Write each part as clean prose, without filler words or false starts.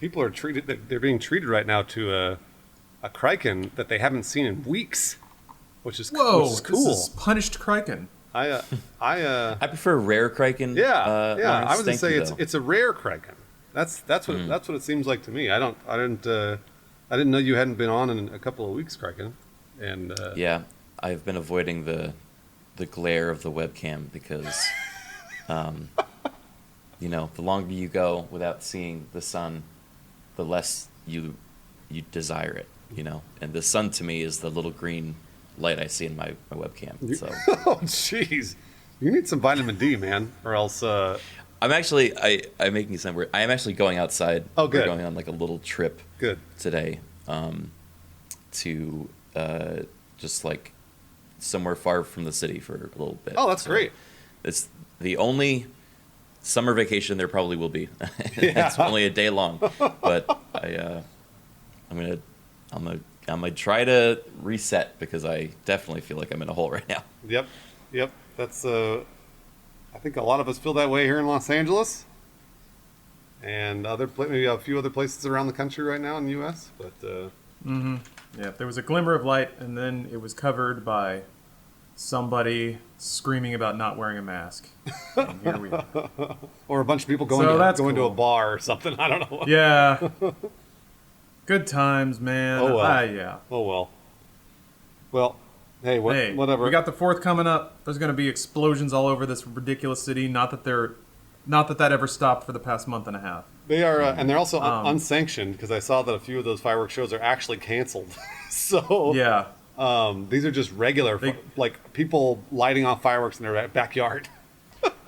people are treated. They're being treated right now to a Criken that they haven't seen in weeks, which is Whoa, cool. This is punished Criken. I prefer rare Criken. Yeah. I was gonna say though. it's a rare Criken. That's what it seems like to me. I didn't know you hadn't been on in a couple of weeks, Criken. And yeah, I've been avoiding the glare of the webcam because, the longer you go without seeing the sun, the less you desire it. And the sun to me is the little green light I see in my webcam. So. Oh, jeez. You need some vitamin D, man, or else. I'm making some. I am actually going outside. Oh, good. We're going on like a little trip. Good. Today, to just like somewhere far from the city for a little bit. Oh, that's great. It's the only summer vacation there probably will be. Yeah. It's only a day long, but I'm gonna try to reset because I definitely feel like I'm in a hole right now. Yep. That's I think a lot of us feel that way here in Los Angeles, and maybe a few other places around the country right now in the U.S. But Yeah, there was a glimmer of light, and then it was covered by somebody screaming about not wearing a mask. And here we are. or a bunch of people going to a bar or something. I don't know. Yeah. Good times, man. Oh well. Yeah. Oh well. Well, hey, whatever. We got the 4th coming up. There's going to be explosions all over this ridiculous city. Not that ever stopped for the past month and a half. They are, and they're also unsanctioned because I saw that a few of those fireworks shows are actually canceled. So yeah, these are just regular, like people lighting off fireworks in their backyard.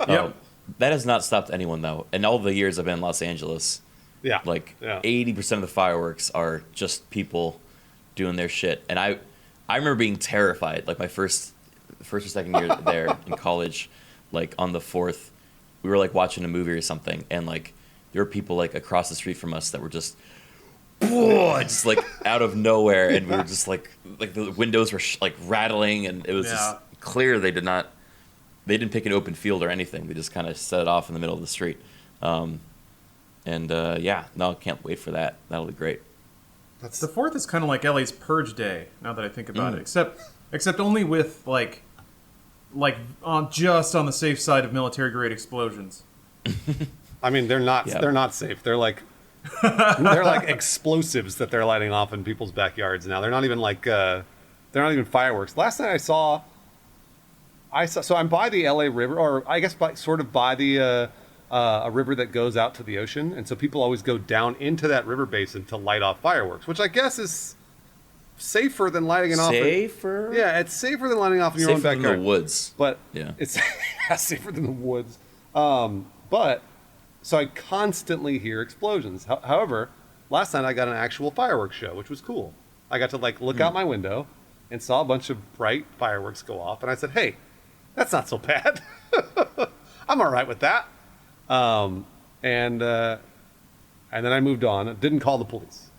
Yep. That has not stopped anyone though. In all the years I've been in Los Angeles, 80% of the fireworks are just people doing their shit, and I remember being terrified. Like my first or second year there in college, like on the 4th, we were like watching a movie or something, and like there were people like across the street from us that were just like out of nowhere, and we were just like the windows were like rattling, and it was just clear they didn't pick an open field or anything. They just kind of set it off in the middle of the street. I can't wait for that. That'll be great. The 4th is kind of like LA's Purge Day. Now that I think about it, except only with like just on the safe side of military grade explosions. I mean, they're not safe. They're like they're like explosives that they're lighting off in people's backyards now. They're not even fireworks. Last night I saw so I'm by the LA River, or I guess by the a river that goes out to the ocean, and so people always go down into that river basin to light off fireworks, which I guess is safer than lighting it off. Safer? Yeah, it's safer than lighting off in your own backyard. Safer than the woods. But yeah, it's safer than the woods. But so I constantly hear explosions. However, last night I got an actual fireworks show, which was cool. I got to look out my window and saw a bunch of bright fireworks go off, and I said, "Hey, that's not so bad. I'm all right with that." And then I moved on. Didn't call the police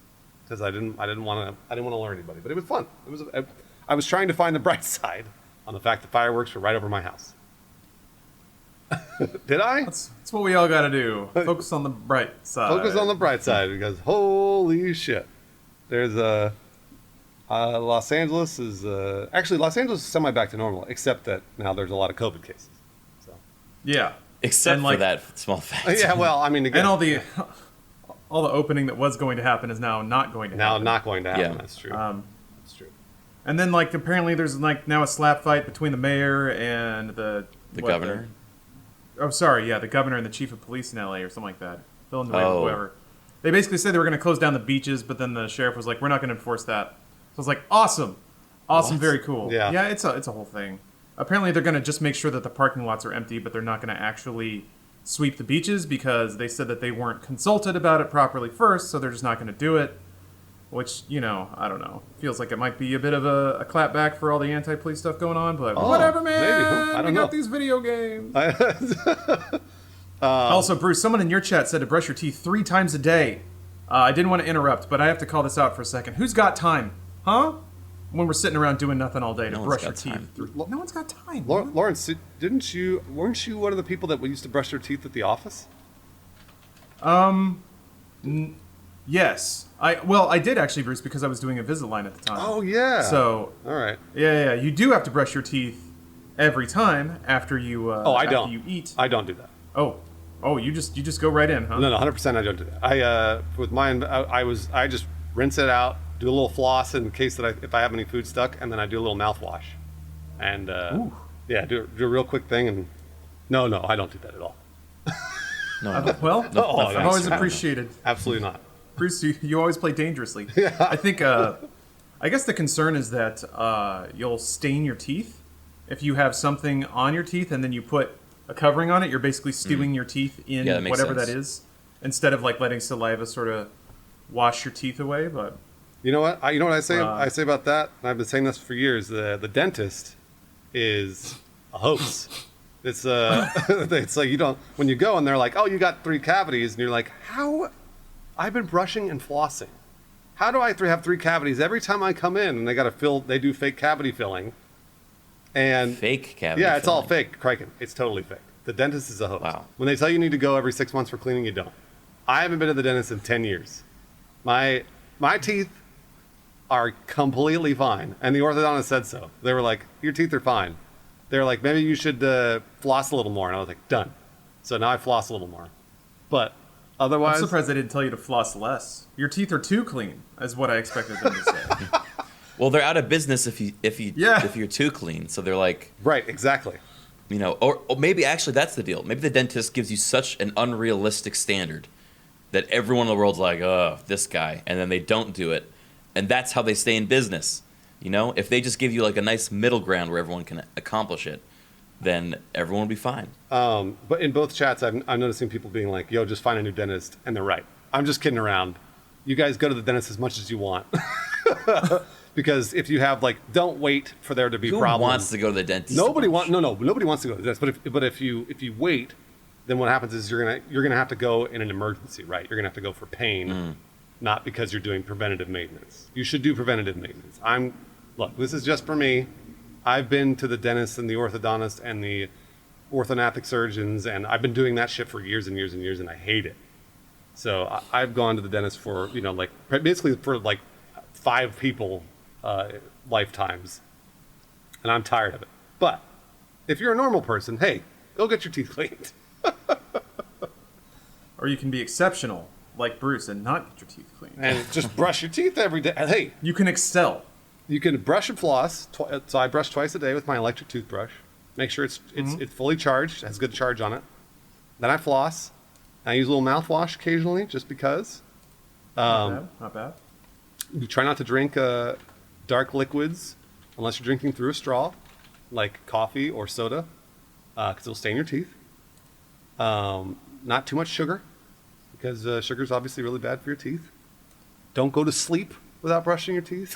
because I didn't want to alert anybody. But it was fun. I was trying to find the bright side on the fact that fireworks were right over my house. Did I? That's what we all got to do. Focus on the bright side. Focus on the bright side, because holy shit, there's Los Angeles is semi back to normal, except that now there's a lot of COVID cases. So yeah. Except for that small fact. Yeah, well, I mean, again, and all the opening that was going to happen is now not going to happen. Now not going to happen. Yeah. That's true. That's true. And then apparently there's now a slap fight between the mayor and the governor. The governor and the chief of police in LA or something like that. Fill in the way with whoever. They basically said they were going to close down the beaches, but then the sheriff was like, "We're not going to enforce that." So I was like, "Awesome, What? very cool." Yeah, it's a whole thing. Apparently, they're going to just make sure that the parking lots are empty, but they're not going to actually sweep the beaches because they said that they weren't consulted about it properly first, so they're just not going to do it. Which, I don't know. Feels like it might be a bit of a clapback for all the anti-police stuff going on, but whatever, man. Maybe. I don't know. Got these video games. Also, Bruce, someone in your chat said to brush your teeth 3 times a day. I didn't want to interrupt, but I have to call this out for a second. Who's got time? Huh? When we're sitting around doing nothing all day to brush your teeth. No one's got time. Lawrence, weren't you one of the people that used to brush their teeth at the office? Yes. I did actually, Bruce, because I was doing Invisalign at the time. Oh, yeah. So, all right. Yeah. You do have to brush your teeth every time after you after you eat. I don't do that. Oh, you just go right in, huh? No, 100% I don't do that. With mine, I just rinse it out, do a little floss in case that if I have any food stuck, and then I do a little mouthwash. And, do a real quick thing. And no, I don't do that at all. No. I've nice. always appreciated. Absolutely not. Bruce, you always play dangerously. Yeah. I think, I guess the concern is that you'll stain your teeth. If you have something on your teeth and then you put a covering on it, you're basically stewing your teeth in whatever that is, instead of like letting saliva sort of wash your teeth away. But you know what? You know what I say? I say about that. And I've been saying this for years. The dentist is a hoax. It's it's like when you go and they're like, oh, you got 3 cavities, and you're like, how? I've been brushing and flossing. How do I have 3 cavities every time I come in? And they do fake cavity filling. And fake cavity. Yeah, it's filling. all fake, Criken. It's totally fake. The dentist is a hoax. Wow. When they tell you need to go every 6 months for cleaning, you don't. I haven't been to the dentist in 10 years. My teeth are completely fine, and the orthodontist said so. They were like, your teeth are fine. They were like, maybe you should floss a little more. And I was like, done. So now I floss a little more. But otherwise, I'm surprised they didn't tell you to floss less. Your teeth are too clean, is what I expected them to say. Well, they're out of business if you're too clean. So they're like, right, exactly. You know, or maybe actually that's the deal. Maybe the dentist gives you such an unrealistic standard that everyone in the world's like, oh, this guy, and then they don't do it, and that's how they stay in business. You know, if they just give you like a nice middle ground where everyone can accomplish it, then everyone will be fine. But in both chats, I'm noticing people being like, yo, just find a new dentist, and they're right. I'm just kidding around. You guys go to the dentist as much as you want. Because if you have don't wait for there to be problems. Who wants to go to the dentist? Nobody wants to go to the dentist. But if you wait, then what happens is you're gonna have to go in an emergency, right? You're gonna have to go for pain, not because you're doing preventative maintenance. You should do preventative maintenance. Look, this is just for me. I've been to the dentist and the orthodontist and the orthodontic surgeons, and I've been doing that shit for years and years and years, and I hate it. So I've gone to the dentist for basically for 5 people. Lifetimes, and I'm tired of it. But if you're a normal person, hey, go get your teeth cleaned. Or you can be exceptional, like Bruce, and not get your teeth cleaned. And just brush your teeth every day. Hey, you can excel. You can brush and floss. So I brush twice a day with my electric toothbrush. Make sure it's fully charged, has good charge on it. Then I floss. I use a little mouthwash occasionally, just because. Not bad. You try not to drink dark liquids unless you're drinking through a straw, like coffee or soda, because it'll stain your teeth. Not too much sugar, because sugar is obviously really bad for your teeth. Don't go to sleep without brushing your teeth.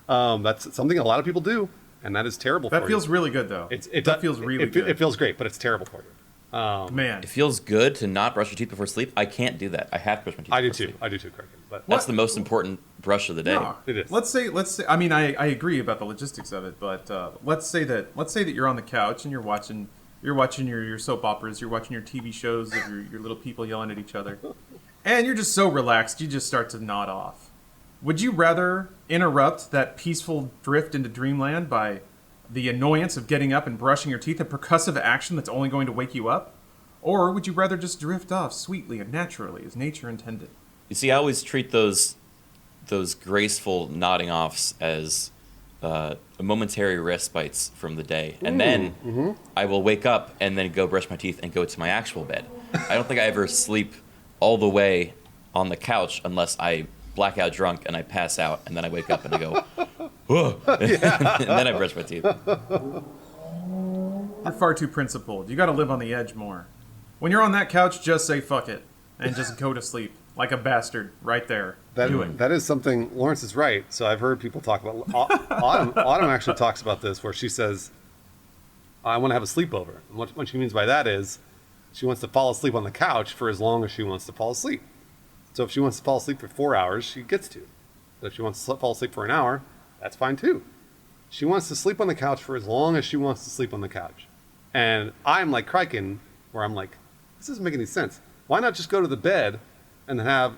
That's something a lot of people do, and that is terrible for you. That feels really good, though. That feels really good. It feels great, but it's terrible for you. Man. It feels good to not brush your teeth before sleep. I can't do that. I have to brush my teeth before sleep. I do too, Criken. But that's the most important brush of the day. No, it is. Let's say. I mean, I agree about the logistics of it, but let's say that you're on the couch and you're watching your soap operas, you're watching your TV shows of your little people yelling at each other, and you're just so relaxed, you just start to nod off. Would you rather interrupt that peaceful drift into dreamland by the annoyance of getting up and brushing your teeth, a percussive action that's only going to wake you up? Or would you rather just drift off sweetly and naturally as nature intended? You see, I always treat those graceful nodding offs as momentary respites from the day. And then I will wake up and then go brush my teeth and go to my actual bed. I don't think I ever sleep all the way on the couch unless I black out drunk and I pass out and then I wake up and I go, whoa, and then I brush my teeth. You're far too principled. You got to live on the edge more. When you're on that couch, just say fuck it and just go to sleep like a bastard right there. That is something. Lawrence is right. So I've heard people talk about. Autumn actually talks about this, where she says, "I want to have a sleepover." And what she means by that is, she wants to fall asleep on the couch for as long as she wants to fall asleep. So if she wants to fall asleep for 4 hours, she gets to. But if she wants to fall asleep for an hour, that's fine too. She wants to sleep on the couch for as long as she wants to sleep on the couch. And I'm like Criken, where I'm like, this doesn't make any sense. Why not just go to the bed and have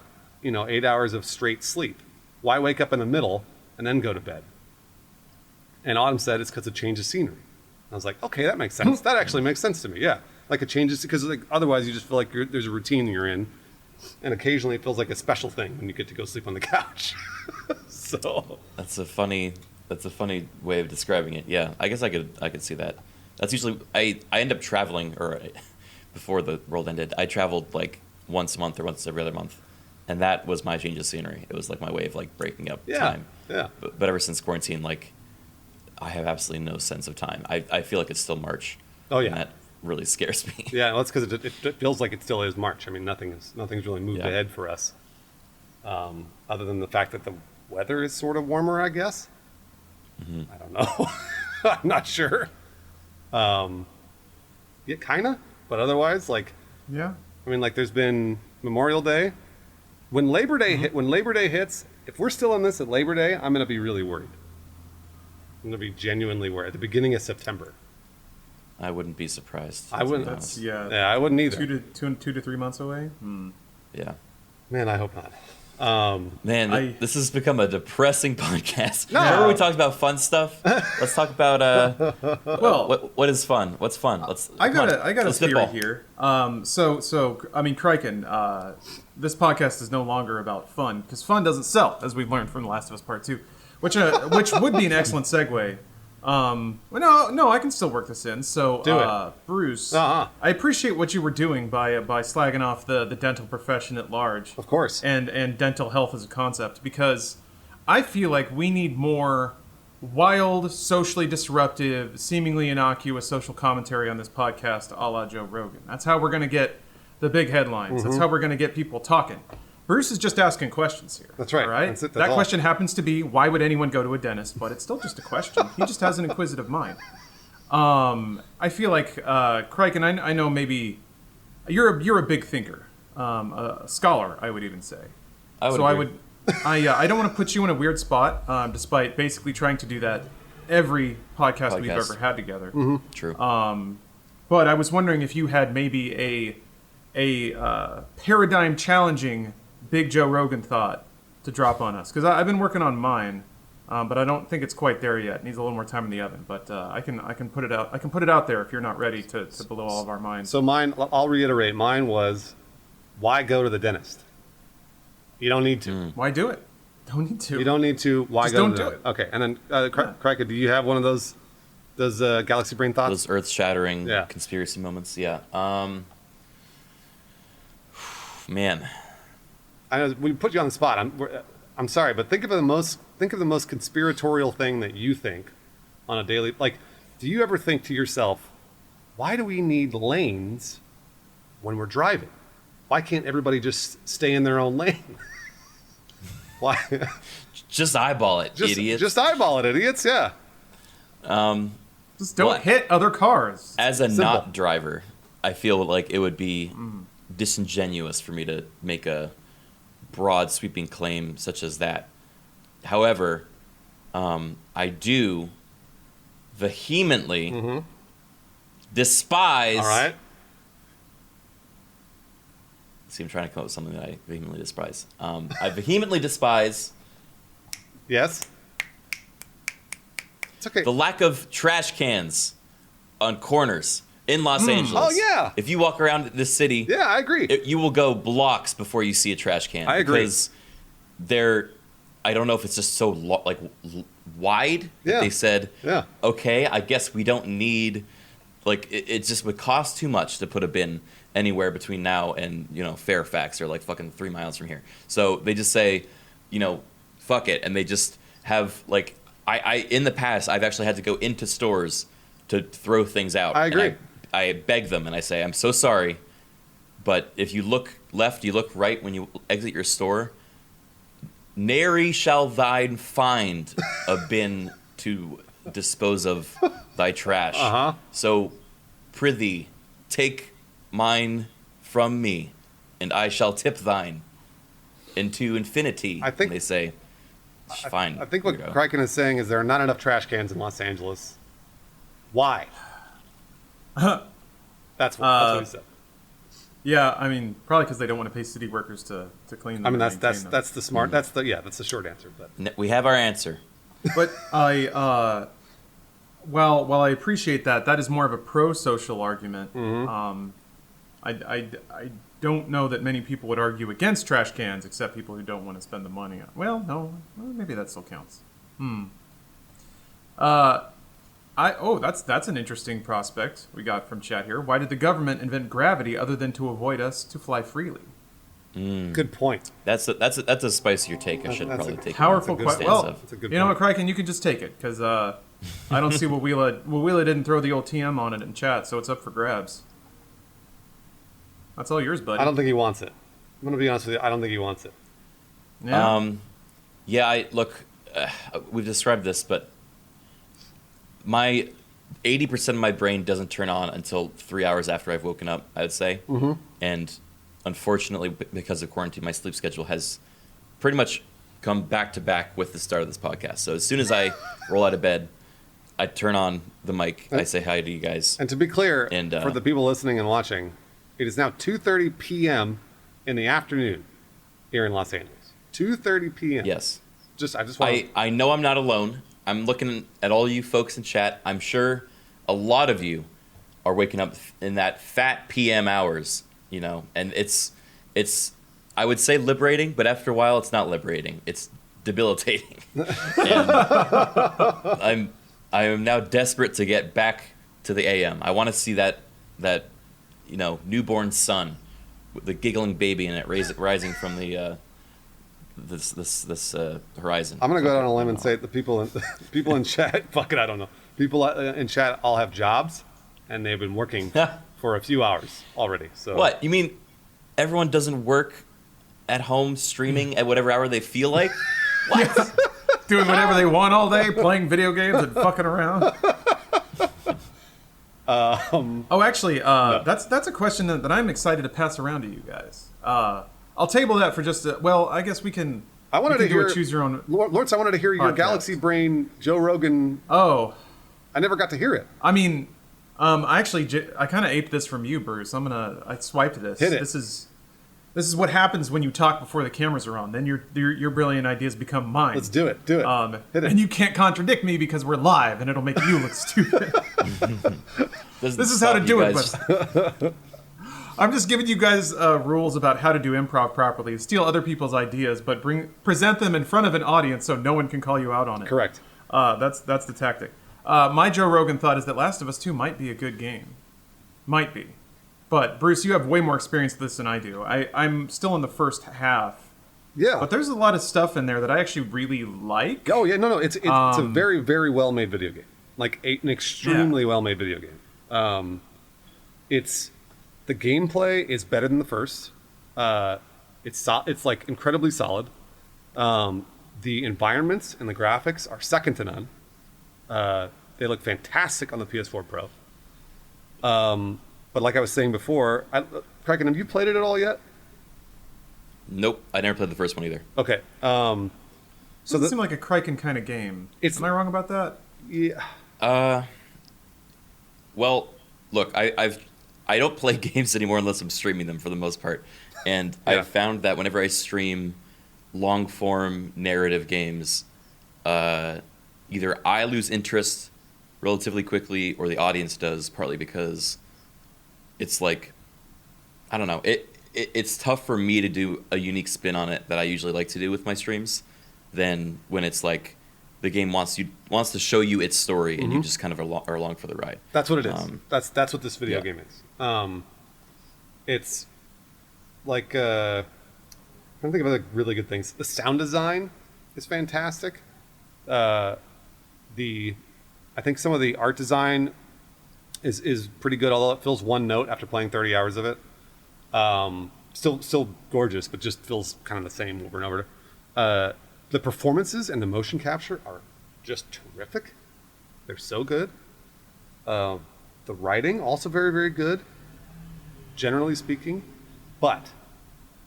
8 hours of straight sleep. Why wake up in the middle and then go to bed? And Autumn said it's because of change of scenery. I was like, okay, that makes sense. That actually makes sense to me. Yeah, like a change is because like otherwise you just feel like there's a routine you're in, and occasionally it feels like a special thing when you get to go sleep on the couch. So that's a funny way of describing it. Yeah, I guess I could see that. That's usually I end up traveling, or before the world ended, I traveled like once a month or once every other month, and that was my change of scenery. It was like my way of like breaking up time. Yeah. But ever since quarantine, like I have absolutely no sense of time. I feel like it's still March. Oh yeah. And that really scares me. Yeah, well, that's because it feels like it still is March. I mean, nothing's really moved ahead for us, other than the fact that the weather is sort of warmer, I guess. Mm-hmm. I don't know. I'm not sure. Yeah, kind of. But otherwise, like, yeah. I mean, like, there's been Memorial Day. When Labor Day when Labor Day hits, if we're still in this at Labor Day, I'm gonna be really worried. I'm gonna be genuinely worried at the beginning of September. I wouldn't be surprised. I wouldn't. I wouldn't either. 2 to 3 months away. Yeah. Man, I hope not. This has become a depressing podcast. No. Remember we talked about fun stuff? Let's talk about well, what is fun? What's fun? I got a theory here. So I mean, Criken, this podcast is no longer about fun because fun doesn't sell, as we've learned from The Last of Us Part 2, which would be an excellent segue. No, I can still work this in. So, do it. Bruce, Uh-huh. I appreciate what you were doing by slagging off the dental profession at large. Of course. And dental health as a concept, because I feel like we need more wild, socially disruptive, seemingly innocuous social commentary on this podcast, a la Joe Rogan. That's how we're going to get the big headlines. That's how we're going to get people talking. Bruce is just asking questions here. That's right. All right? That's that question happens to be, why would anyone go to a dentist? But it's still just a question. He just has an inquisitive mind. I feel like, Criken, I know maybe you're a big thinker, a scholar, I would even say. I don't want to put you in a weird spot, despite basically trying to do that every podcast we've ever had together. Mm-hmm. True. But I was wondering if you had maybe a paradigm challenging Big Joe Rogan thought to drop on us, because I've been working on mine, but I don't think it's quite there yet. It needs a little more time in the oven, but I can put it out. I can put it out there if you're not ready to blow all of our minds. So mine, I'll reiterate. Mine was, why go to the dentist? You don't need to. Why do it? Don't need to. You don't need to. Why Just go don't to the do dentist? Okay, and then Criken, do you have one of those galaxy brain thoughts? Those earth-shattering conspiracy moments. Yeah. Man. I know we put you on the spot. I'm sorry, but think of the most conspiratorial thing that you think on a daily. Like, do you ever think to yourself, why do we need lanes when we're driving? Why can't everybody just stay in their own lane? Why? Just eyeball it, idiots. Just eyeball it, idiots. Yeah. Just don't hit other cars. As a not driver, I feel like it would be disingenuous for me to make a broad sweeping claim such as that. However, I do vehemently despise. All right. See, I'm trying to come up with something that I vehemently despise. I vehemently despise. Yes. It's okay. The lack of trash cans on corners in Los Angeles. Oh, yeah. If you walk around this city, yeah, I agree. You will go blocks before you see a trash can. I agree. Because I don't know if it's just so wide that they said, okay, I guess we don't need, like, it just would cost too much to put a bin anywhere between now and, Fairfax, or like fucking 3 miles from here. So they just say, fuck it. And they just have, like, I in the past, I've actually had to go into stores to throw things out. I agree. And I beg them and I say, I'm so sorry, but if you look left, you look right when you exit your store, nary shall thine find a bin to dispose of thy trash. So, prithee, take mine from me, and I shall tip thine into infinity. I think they say, fine. I think what Criken is saying is there are not enough trash cans in Los Angeles. Why? That's what he said. Yeah, I mean, probably because they don't want to pay city workers to clean them. I mean, that's them. the smart. That's the short answer. But We have our answer. But while I appreciate that is more of a pro-social argument. Mm-hmm. I don't know that many people would argue against trash cans, except people who don't want to spend the money on. Well, no, maybe that still counts. That's an interesting prospect we got from chat here. Why did the government invent gravity other than to avoid us to fly freely? Good point. That's a spicier take. I should probably take. Powerful question. Well, you know what, Criken, you can just take it because I don't see what Wheela didn't throw the old TM on it in chat, so it's up for grabs. That's all yours, buddy. I don't think he wants it. I'm gonna be honest with you. I don't think he wants it. Yeah. We've described this, but my 80% of my brain doesn't turn on until 3 hours after I've woken up, I would say. Mm-hmm. And unfortunately, because of quarantine, my sleep schedule has pretty much come back to back with the start of this podcast. So as soon as I roll out of bed, I turn on the mic. I say hi to you guys. And to be clear, for the people listening and watching, it is now 2:30 p.m. in the afternoon here in Los Angeles. 2:30 p.m. Yes. I just want. I know I'm not alone. I'm looking at all you folks in chat. I'm sure a lot of you are waking up in that fat PM hours, and it's I would say liberating, but after a while it's not liberating. It's debilitating. And I am now desperate to get back to the AM. I want to see that newborn sun with the giggling baby in it rising from the this horizon. I'm gonna go out on a limb and say the people in chat. Fuck it, I don't know. People in chat all have jobs, and they've been working for a few hours already. So what? You mean everyone doesn't work at home streaming at whatever hour they feel like? What? Doing whatever they want all day, playing video games and fucking around. Actually, that's a question that I'm excited to pass around to you guys. I'll table that for just I guess we can. I wanted to hear choose your own. Lawrence, I wanted to hear your Galaxy Brain Joe Rogan. Oh, I never got to hear it. I mean, I kind of aped this from you, Bruce. I swiped this. Hit it. This is what happens when you talk before the cameras are on. Then your brilliant ideas become mine. Let's do it. Do it. Hit it. And you can't contradict me because we're live, and it'll make you look stupid. This is how to do it. But I'm just giving you guys rules about how to do improv properly. Steal other people's ideas, but present them in front of an audience so no one can call you out on it. Correct. That's the tactic. My Joe Rogan thought is that Last of Us 2 might be a good game. Might be. But, Bruce, you have way more experience with this than I do. I'm still in the first half. Yeah. But there's a lot of stuff in there that I actually really like. Oh, yeah. No. It's a very, very well-made video game. Like, an extremely well-made video game. The gameplay is better than the first. It's like incredibly solid. The environments and the graphics are second to none. They look fantastic on the PS4 Pro. But like I was saying before, Criken, have you played it at all yet? Nope, I never played the first one either. Okay. So doesn't seem like a Criken kind of game. Am I wrong about that? Yeah. Well, look, I don't play games anymore unless I'm streaming them for the most part, and I've found that whenever I stream long form narrative games, either I lose interest relatively quickly or the audience does, partly because it's like, I don't know, it's tough for me to do a unique spin on it that I usually like to do with my streams than when it's like the game wants to show you its story and you just kind of are along for the ride. That's what it is. That's what this video game is. It's like I'm trying to think of other really good things. The sound design is fantastic. I think some of the art design is pretty good, although it feels one note after playing 30 hours of it. Still gorgeous, but just feels kind of the same over and over. The performances and the motion capture are just terrific. They're so good. The writing also very, very good, generally speaking, but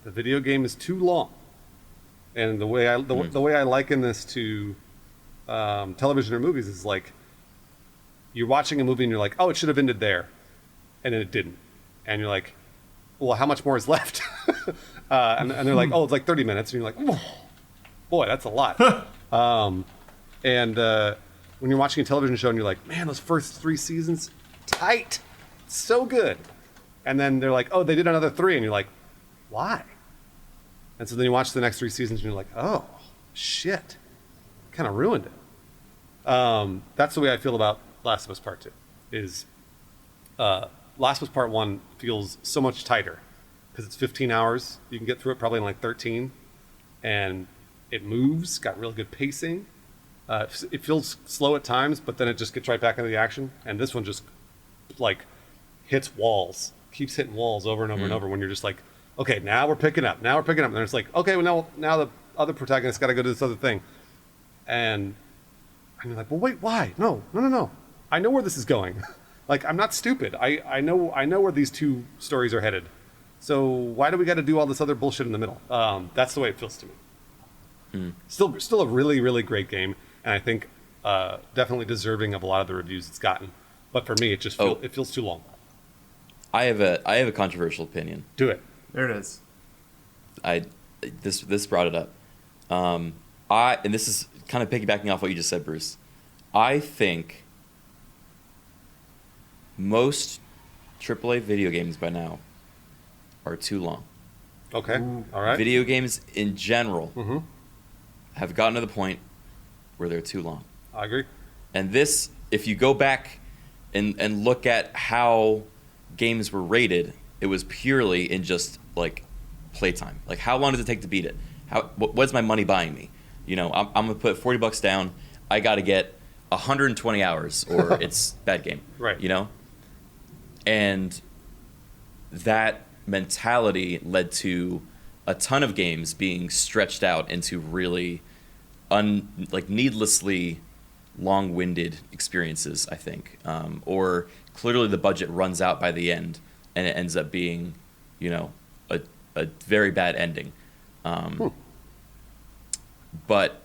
the video game is too long. And the way I liken this to television or movies is like you're watching a movie and you're like, oh, it should have ended there, and then it didn't, and you're like, well, how much more is left? And they're like, oh, it's like 30 minutes. And you're like, oh, boy, that's a lot. And when you're watching a television show and you're like, man, those first 3 seasons, tight, so good. And then they're like, oh, they did another 3. And you're like, why? And so then you watch the next 3 seasons and you're like, oh, shit. Kind of ruined it. That's the way I feel about Last of Us Part 2. Is Last of Us Part 1 feels so much tighter. Because it's 15 hours. You can get through it probably in like 13. And it moves, got real good pacing. It feels slow at times, but then it just gets right back into the action. And this one just like hits walls, keeps hitting walls over and over and over when you're just like, okay, now we're picking up. And then it's like, okay, well now the other protagonist got to go to this other thing. And you're like, well, wait, why? No. I know where this is going. Like, I'm not stupid. I know where these 2 stories are headed. So why do we got to do all this other bullshit in the middle? That's the way it feels to me. Still a really, really great game. And I think definitely deserving of a lot of the reviews it's gotten. But for me, it just it feels too long. I have a controversial opinion. Do it. There it is. This brought it up. And this is kind of piggybacking off what you just said, Bruce. I think most AAA video games by now are too long. Okay. All right. Video games in general have gotten to the point where they're too long. I agree. And this, if you go back and look at how games were rated, it was purely in just like playtime. Like, how long does it take to beat it? What's my money buying me? You know, I'm gonna put $40 down. I got to get 120 hours, or it's bad game. Right. You know, and that mentality led to a ton of games being stretched out into really needlessly long-winded experiences, I think, or clearly the budget runs out by the end and it ends up being, you know, a very bad ending. But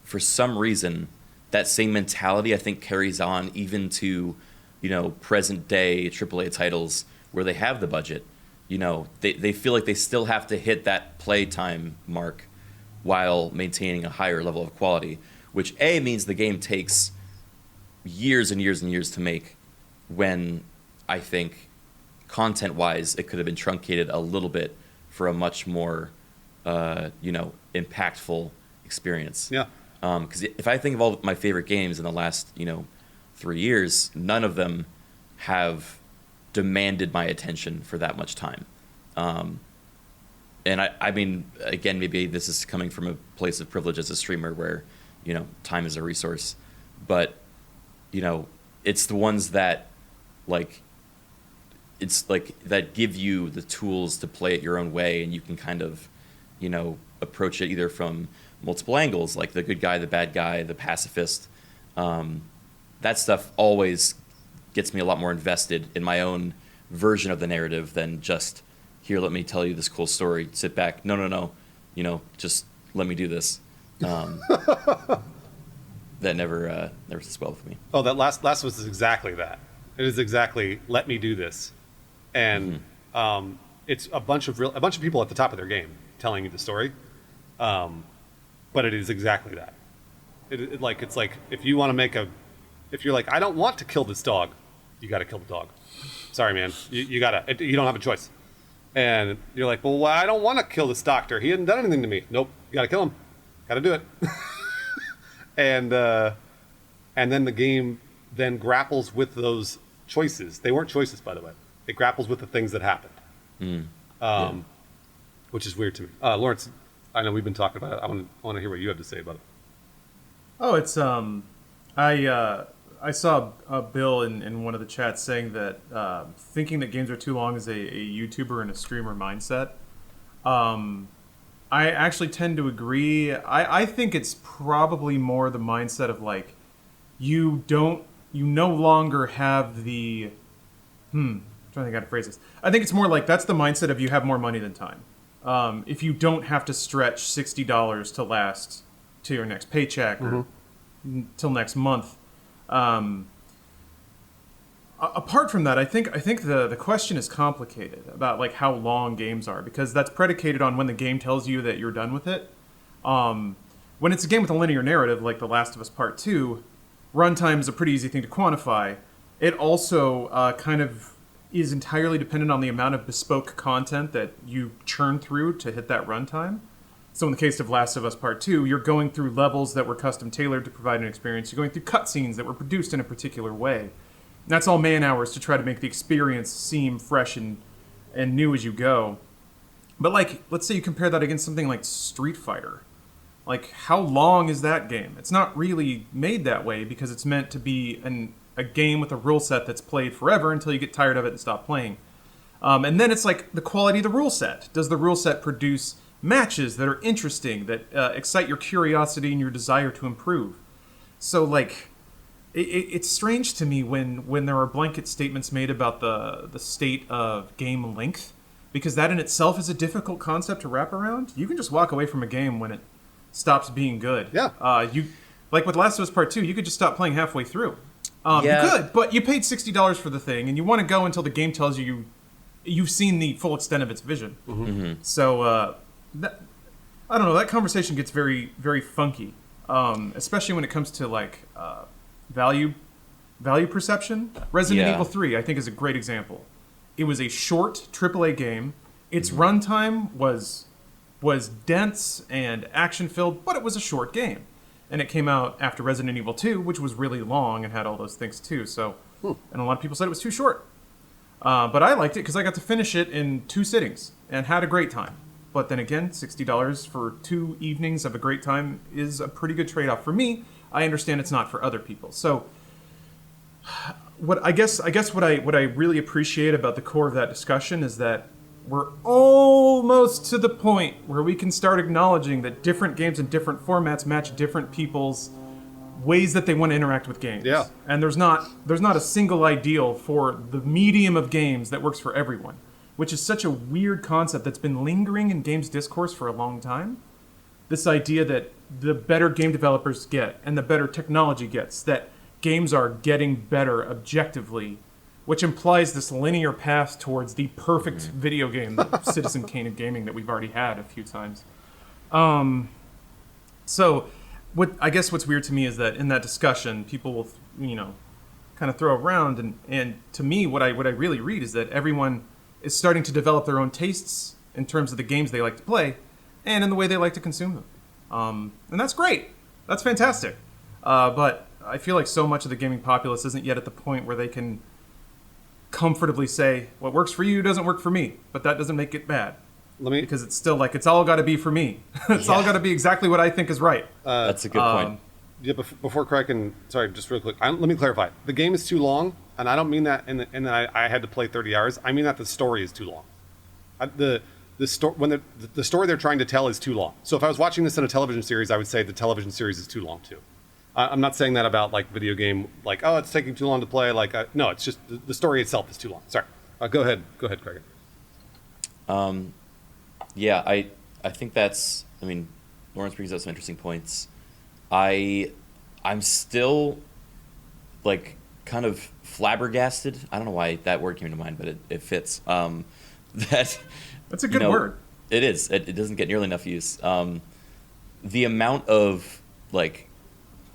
for some reason, that same mentality, I think, carries on even to, you know, present day AAA titles where they have the budget. You know, they feel like they still have to hit that playtime mark while maintaining a higher level of quality, which A, means the game takes years and years and years to make, when I think content-wise it could have been truncated a little bit for a much more, you know, impactful experience. Yeah. Because if I think of all my favorite games in the last, you know, 3 years, none of them have demanded my attention for that much time. And I mean, again, maybe this is coming from a place of privilege as a streamer where, you know, time is a resource. But, you know, it's the ones that, like, it's like that give you the tools to play it your own way, and you can kind of, you know, approach it either from multiple angles, like the good guy, the bad guy, the pacifist. That stuff always gets me a lot more invested in my own version of the narrative than just, here, let me tell you this cool story, sit back, no, you know, just let me do this. That never sits well with me. Oh, that last was exactly that. It is exactly, let me do this. And it's a bunch of people at the top of their game telling you the story. But it is exactly that. It's like if you want to if you're like, I don't want to kill this dog, you got to kill the dog. Sorry, man, you gotta. You don't have a choice. And you're like, well, I don't want to kill this doctor. He hadn't done anything to me. Nope, you got to kill him. Got to do it. And then the game then grapples with those choices. They weren't choices, by the way. It grapples with the things that happened. Which is weird to me. Lawrence, I know we've been talking about it. I want to hear what you have to say about it. Oh, it's I saw a Bill in one of the chats saying that thinking that games are too long is a YouTuber and a streamer mindset. I actually tend to agree. I think it's probably more the mindset of like, you no longer have the I'm trying to think how to phrase this. I think it's more like that's the mindset of you have more money than time. If you don't have to stretch $60 to last to your next paycheck or till next month, Apart from that, I think the question is complicated about like how long games are, because that's predicated on when the game tells you that you're done with it. When it's a game with a linear narrative like The Last of Us Part 2, runtime is a pretty easy thing to quantify. It also kind of is entirely dependent on the amount of bespoke content that you churn through to hit that runtime. So in the case of Last of Us Part 2, you're going through levels that were custom tailored to provide an experience. You're going through cutscenes that were produced in a particular way. And that's all man-hours to try to make the experience seem fresh and new as you go. But like, let's say you compare that against something like Street Fighter. Like, how long is that game? It's not really made that way because it's meant to be a game with a rule set that's played forever until you get tired of it and stop playing. And then it's like the quality of the rule set. Does the rule set produce matches that are interesting, that excite your curiosity and your desire to improve? So, like, it's strange to me when there are blanket statements made about the state of game length, because that in itself is a difficult concept to wrap around. You can just walk away from a game when it stops being good. Yeah. You like with Last of Us Part 2, you could just stop playing halfway through. You could, but you paid $60 for the thing, and you want to go until the game tells you've seen the full extent of its vision. Mm-hmm. So I don't know. That conversation gets very, very funky, especially when it comes to like value perception. Resident Evil 3, I think, is a great example. It was a short AAA game. Its runtime was dense and action-filled, but it was a short game. And it came out after Resident Evil 2, which was really long and had all those things too. So, and a lot of people said it was too short. But I liked it because I got to finish it in 2 sittings and had a great time. But then again, $60 for 2 evenings of a great time is a pretty good trade-off for me. I understand it's not for other people. So, what I guess what I really appreciate about the core of that discussion is that we're almost to the point where we can start acknowledging that different games and different formats match different people's ways that they want to interact with games. Yeah. And there's not a single ideal for the medium of games that works for everyone, which is such a weird concept that's been lingering in games discourse for a long time. This idea that the better game developers get and the better technology gets, that games are getting better objectively, which implies this linear path towards the perfect video game, the Citizen Kane of gaming that we've already had a few times. So, what's weird to me is that in that discussion, people will, kind of throw around, and to me, what I really read is that everyone is starting to develop their own tastes in terms of the games they like to play, and in the way they like to consume them. And that's great. That's fantastic. But I feel like so much of the gaming populace isn't yet at the point where they can comfortably say, what works for you doesn't work for me, but that doesn't make it bad. Because it's still like, it's all got to be for me. It's all got to be exactly what I think is right. That's a good point. Yeah, before Criken, sorry, just real quick. Let me clarify. The game is too long, and I don't mean that in that I had to play 30 hours. I mean that the story is too long. The story they're trying to tell is too long. So if I was watching this in a television series, I would say the television series is too long too. I'm not saying that about like video game, like, oh, it's taking too long to play. Like, no, it's just the story itself is too long. Sorry. Go ahead, Criken. Yeah, I think that's. I mean, Lawrence brings up some interesting points. I'm still like kind of flabbergasted. I don't know why that word came to mind, but it fits. That's a good word. It is. It doesn't get nearly enough use. The amount of like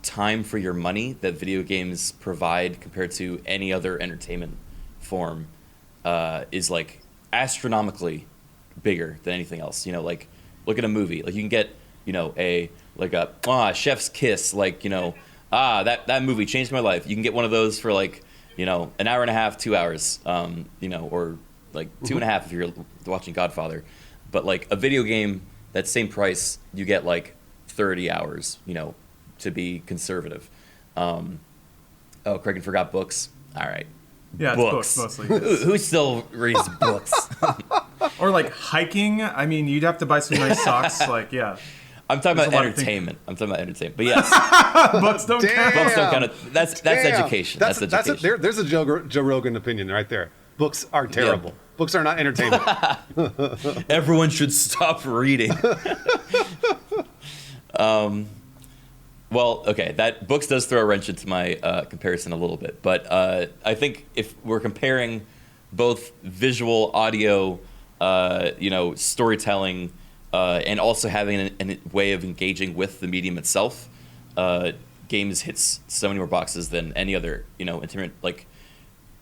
time for your money that video games provide compared to any other entertainment form is like astronomically bigger than anything else. Like look at a movie. Like you can get a chef's kiss. Like that movie changed my life. You can get one of those for like an hour and a half, 2 hours. Or like 2.5 if you're watching Godfather. But like a video game, that same price, you get like 30 hours. To be conservative. Criken forgot books. All right. Yeah, books. It's books mostly. Who still reads books? Or like hiking. I mean, you'd have to buy some nice socks. Like, yeah. I'm talking about entertainment. But yes. Books don't count. Books don't count. That's education. That's education. There's a Joe Rogan opinion right there. Books are terrible. Yeah. Books are not entertainment. Everyone should stop reading. Well, okay, that books does throw a wrench into my comparison a little bit, but I think if we're comparing both visual, audio, storytelling, and also having a way of engaging with the medium itself, games hits so many more boxes than any other, like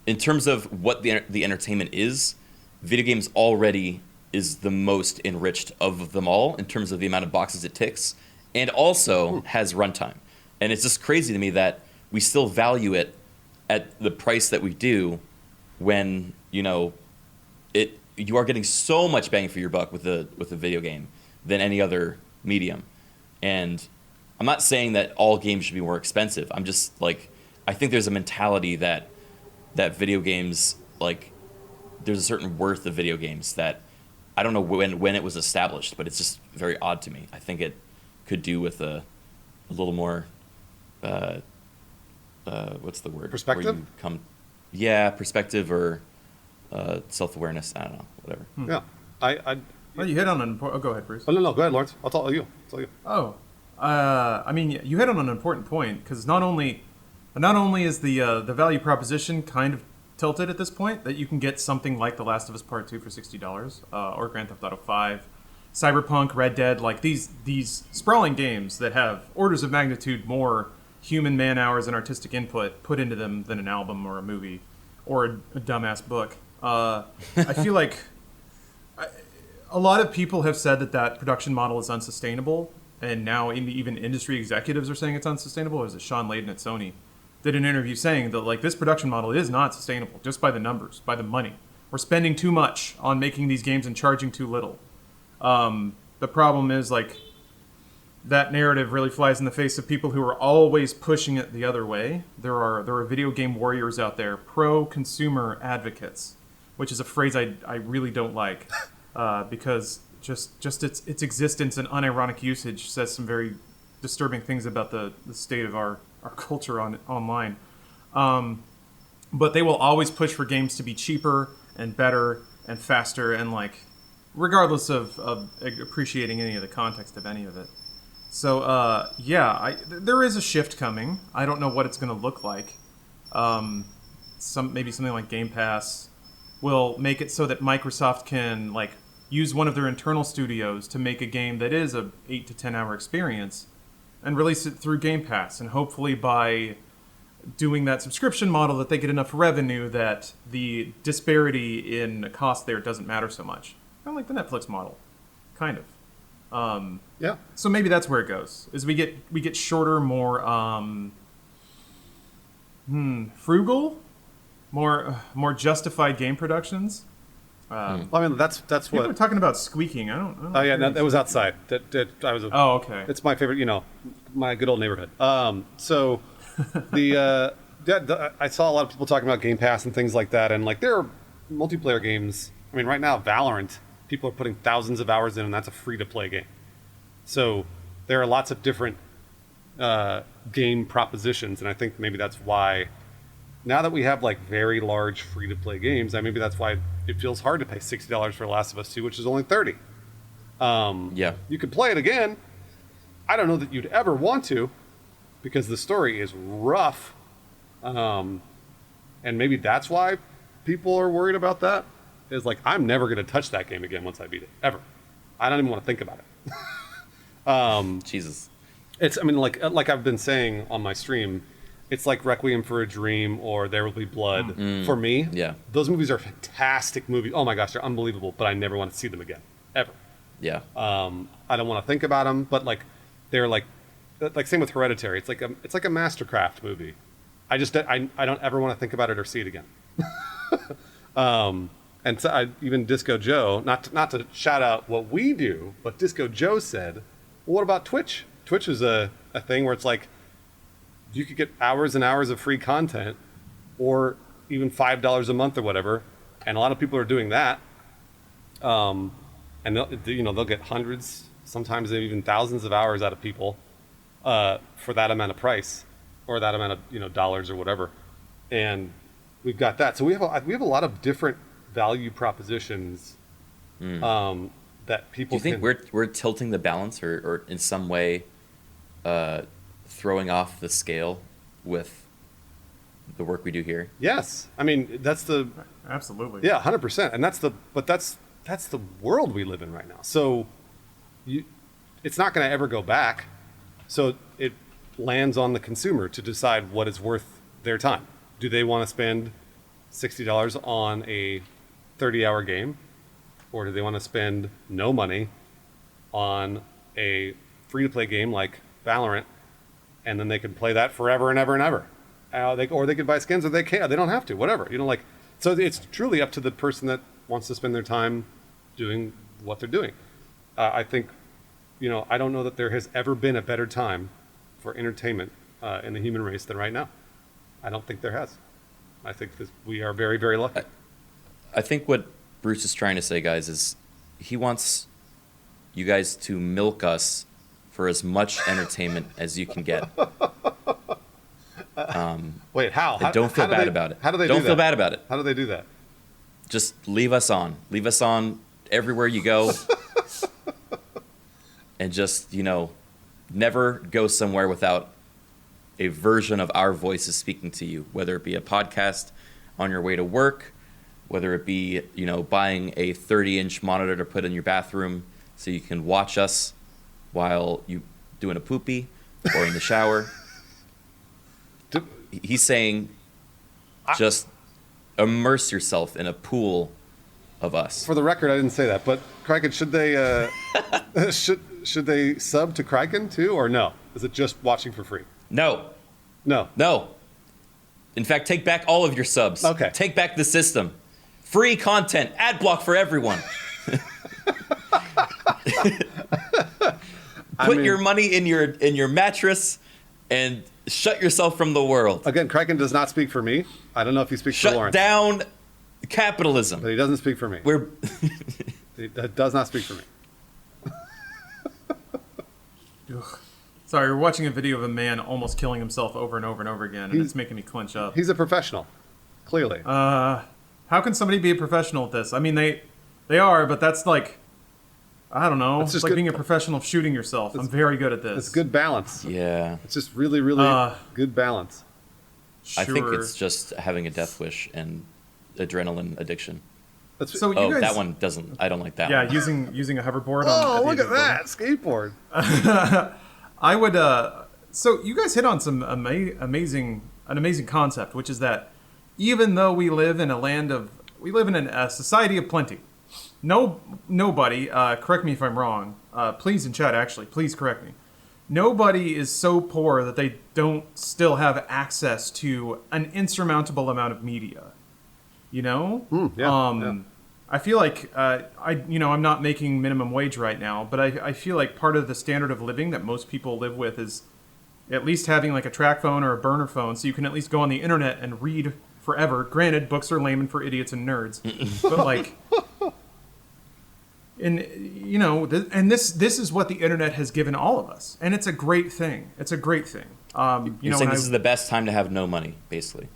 in terms of what the entertainment is, video games already is the most enriched of them all in terms of the amount of boxes it ticks, and also has runtime. And it's just crazy to me that we still value it at the price that we do when, you are getting so much bang for your buck with a video game than any other medium. And I'm not saying that all games should be more expensive. I'm just like, I think there's a mentality that video games, like, there's a certain worth of video games that I don't know when it was established, but it's just very odd to me. I think it could do with a little more, what's the word? Perspective? Perspective or self-awareness. I don't know, whatever. Yeah. Well, you hit on an important... Oh, go ahead, Bruce. Oh, no, go ahead, Lawrence. I'll tell you. Oh. You hit on an important point, because not only is the value proposition kind of tilted at this point, that you can get something like The Last of Us Part 2 for $60, or Grand Theft Auto 5, Cyberpunk, Red Dead, like these sprawling games that have orders of magnitude more human man-hours and artistic input put into them than an album or a movie or a dumbass book. I feel like a lot of people have said that production model is unsustainable, and now even industry executives are saying it's unsustainable. Or is it Sean Layden at Sony did an interview saying that, like, this production model is not sustainable just by the numbers, by the money. We're spending too much on making these games and charging too little. The problem is, like, that narrative really flies in the face of people who are always pushing it the other way. There are video game warriors out there, pro-consumer advocates, which is a phrase I really don't like, because just its existence and unironic usage says some very disturbing things about the state of our culture online. But they will always push for games to be cheaper and better and faster, and, like, regardless of appreciating any of the context of any of it. So, there is a shift coming. I don't know what it's going to look like. Maybe something like Game Pass will make it so that Microsoft can, like, use one of their internal studios to make a game that is a 8 to 10 hour experience and release it through Game Pass. And hopefully by doing that subscription model that they get enough revenue that the disparity in cost there doesn't matter so much. Kind of like the Netflix model. Kind of. Yeah. So maybe that's where it goes. Is we get shorter, more frugal, more justified game productions. I mean, that's People what. are talking about squeaking. I don't Oh yeah, no, that was outside. I was. Oh, okay. It's my favorite. My good old neighborhood. So the I saw a lot of people talking about Game Pass and things like that, and, like, there are multiplayer games. I mean, right now, Valorant, people are putting thousands of hours in, and that's a free-to-play game. So there are lots of different game propositions, and I think maybe that's why, now that we have, like, very large free-to-play games, maybe that's why it feels hard to pay $60 for Last of Us 2, which is only $30. You could play it again. I don't know that you'd ever want to, because the story is rough. And maybe that's why people are worried about that. Is like, I'm never going to touch that game again once I beat it, ever. I don't even want to think about it. Jesus. I mean, like I've been saying on my stream, it's like Requiem for a Dream or There Will Be Blood. For me, those movies are fantastic movies. Oh my gosh, they're unbelievable, but I never want to see them again, ever. Yeah. I don't want to think about them, but, like, they're like same with Hereditary. It's like a mastercraft movie. I don't ever want to think about it or see it again. And so even Disco Joe, not to shout out what we do, but Disco Joe said, well, what about Twitch? Twitch is a thing where it's like, you could get hours and hours of free content, or even $5 a month or whatever, and a lot of people are doing that. And they'll get hundreds, sometimes even thousands of hours out of people for that amount of price, or that amount of dollars or whatever. And we've got that. So we have a lot of different value propositions that people. Do you think we're tilting the balance, or in some way throwing off the scale with the work we do here? Yes. I mean, that's the... Absolutely. Yeah, 100%. And that's the world we live in right now. So it's not going to ever go back. So it lands on the consumer to decide what is worth their time. Do they want to spend $60 on a 30-hour game? Or do they want to spend no money on a free-to-play game like Valorant, and then they can play that forever and ever and ever? Or they could buy skins, or they can't. They don't have to. Whatever. Like, so it's truly up to the person that wants to spend their time doing what they're doing. I think, I don't know that there has ever been a better time for entertainment in the human race than right now. I don't think there has. I think we are very, very lucky. I think what Bruce is trying to say, guys, is he wants you guys to milk us for as much entertainment as you can get. Wait, how? Don't feel bad about it. How do they do that? Don't feel bad about it. How do they do that? Just leave us on. Leave us on everywhere you go. And just, never go somewhere without a version of our voices speaking to you, whether it be a podcast on your way to work, whether it be, buying a 30-inch monitor to put in your bathroom so you can watch us while you doing a poopy or in the shower. He's saying just immerse yourself in a pool of us. For the record, I didn't say that, but Criken, should they should they sub to Criken too, or no? Is it just watching for free? No. In fact, take back all of your subs. Okay. Take back the system. Free content. Ad block for everyone. Put your money in your mattress and shut yourself from the world. Again, Criken does not speak for me. I don't know if he speaks for Lawrence. Shut down capitalism. But he doesn't speak for me. He does not speak for me. Sorry, we're watching a video of a man almost killing himself over and over and over again, and it's making me clench up. He's a professional, clearly. How can somebody be a professional at this? I mean, they are, but that's like, I don't know. It's like being a professional of shooting yourself. I'm very good at this. It's good balance. Yeah. It's just really, really good balance. Sure. I think it's just having a death wish and adrenaline addiction. So you guys, that one doesn't. I don't like that one. Yeah, using a hoverboard. Look at that skateboard. I would. So you guys hit on some amazing concept, which is that even though we live in a society of plenty, nobody. Correct me if I'm wrong. Please in chat, actually, please correct me. Nobody is so poor that they don't still have access to an insurmountable amount of media. Yeah. I feel like I'm not making minimum wage right now, but I feel like part of the standard of living that most people live with is at least having like a track phone or a burner phone, so you can at least go on the internet and read forever. Granted, books are lame and for idiots and nerds, but like, and this is what the internet has given all of us, and it's a great thing. It's a great thing. You're saying this is the best time to have no money, basically.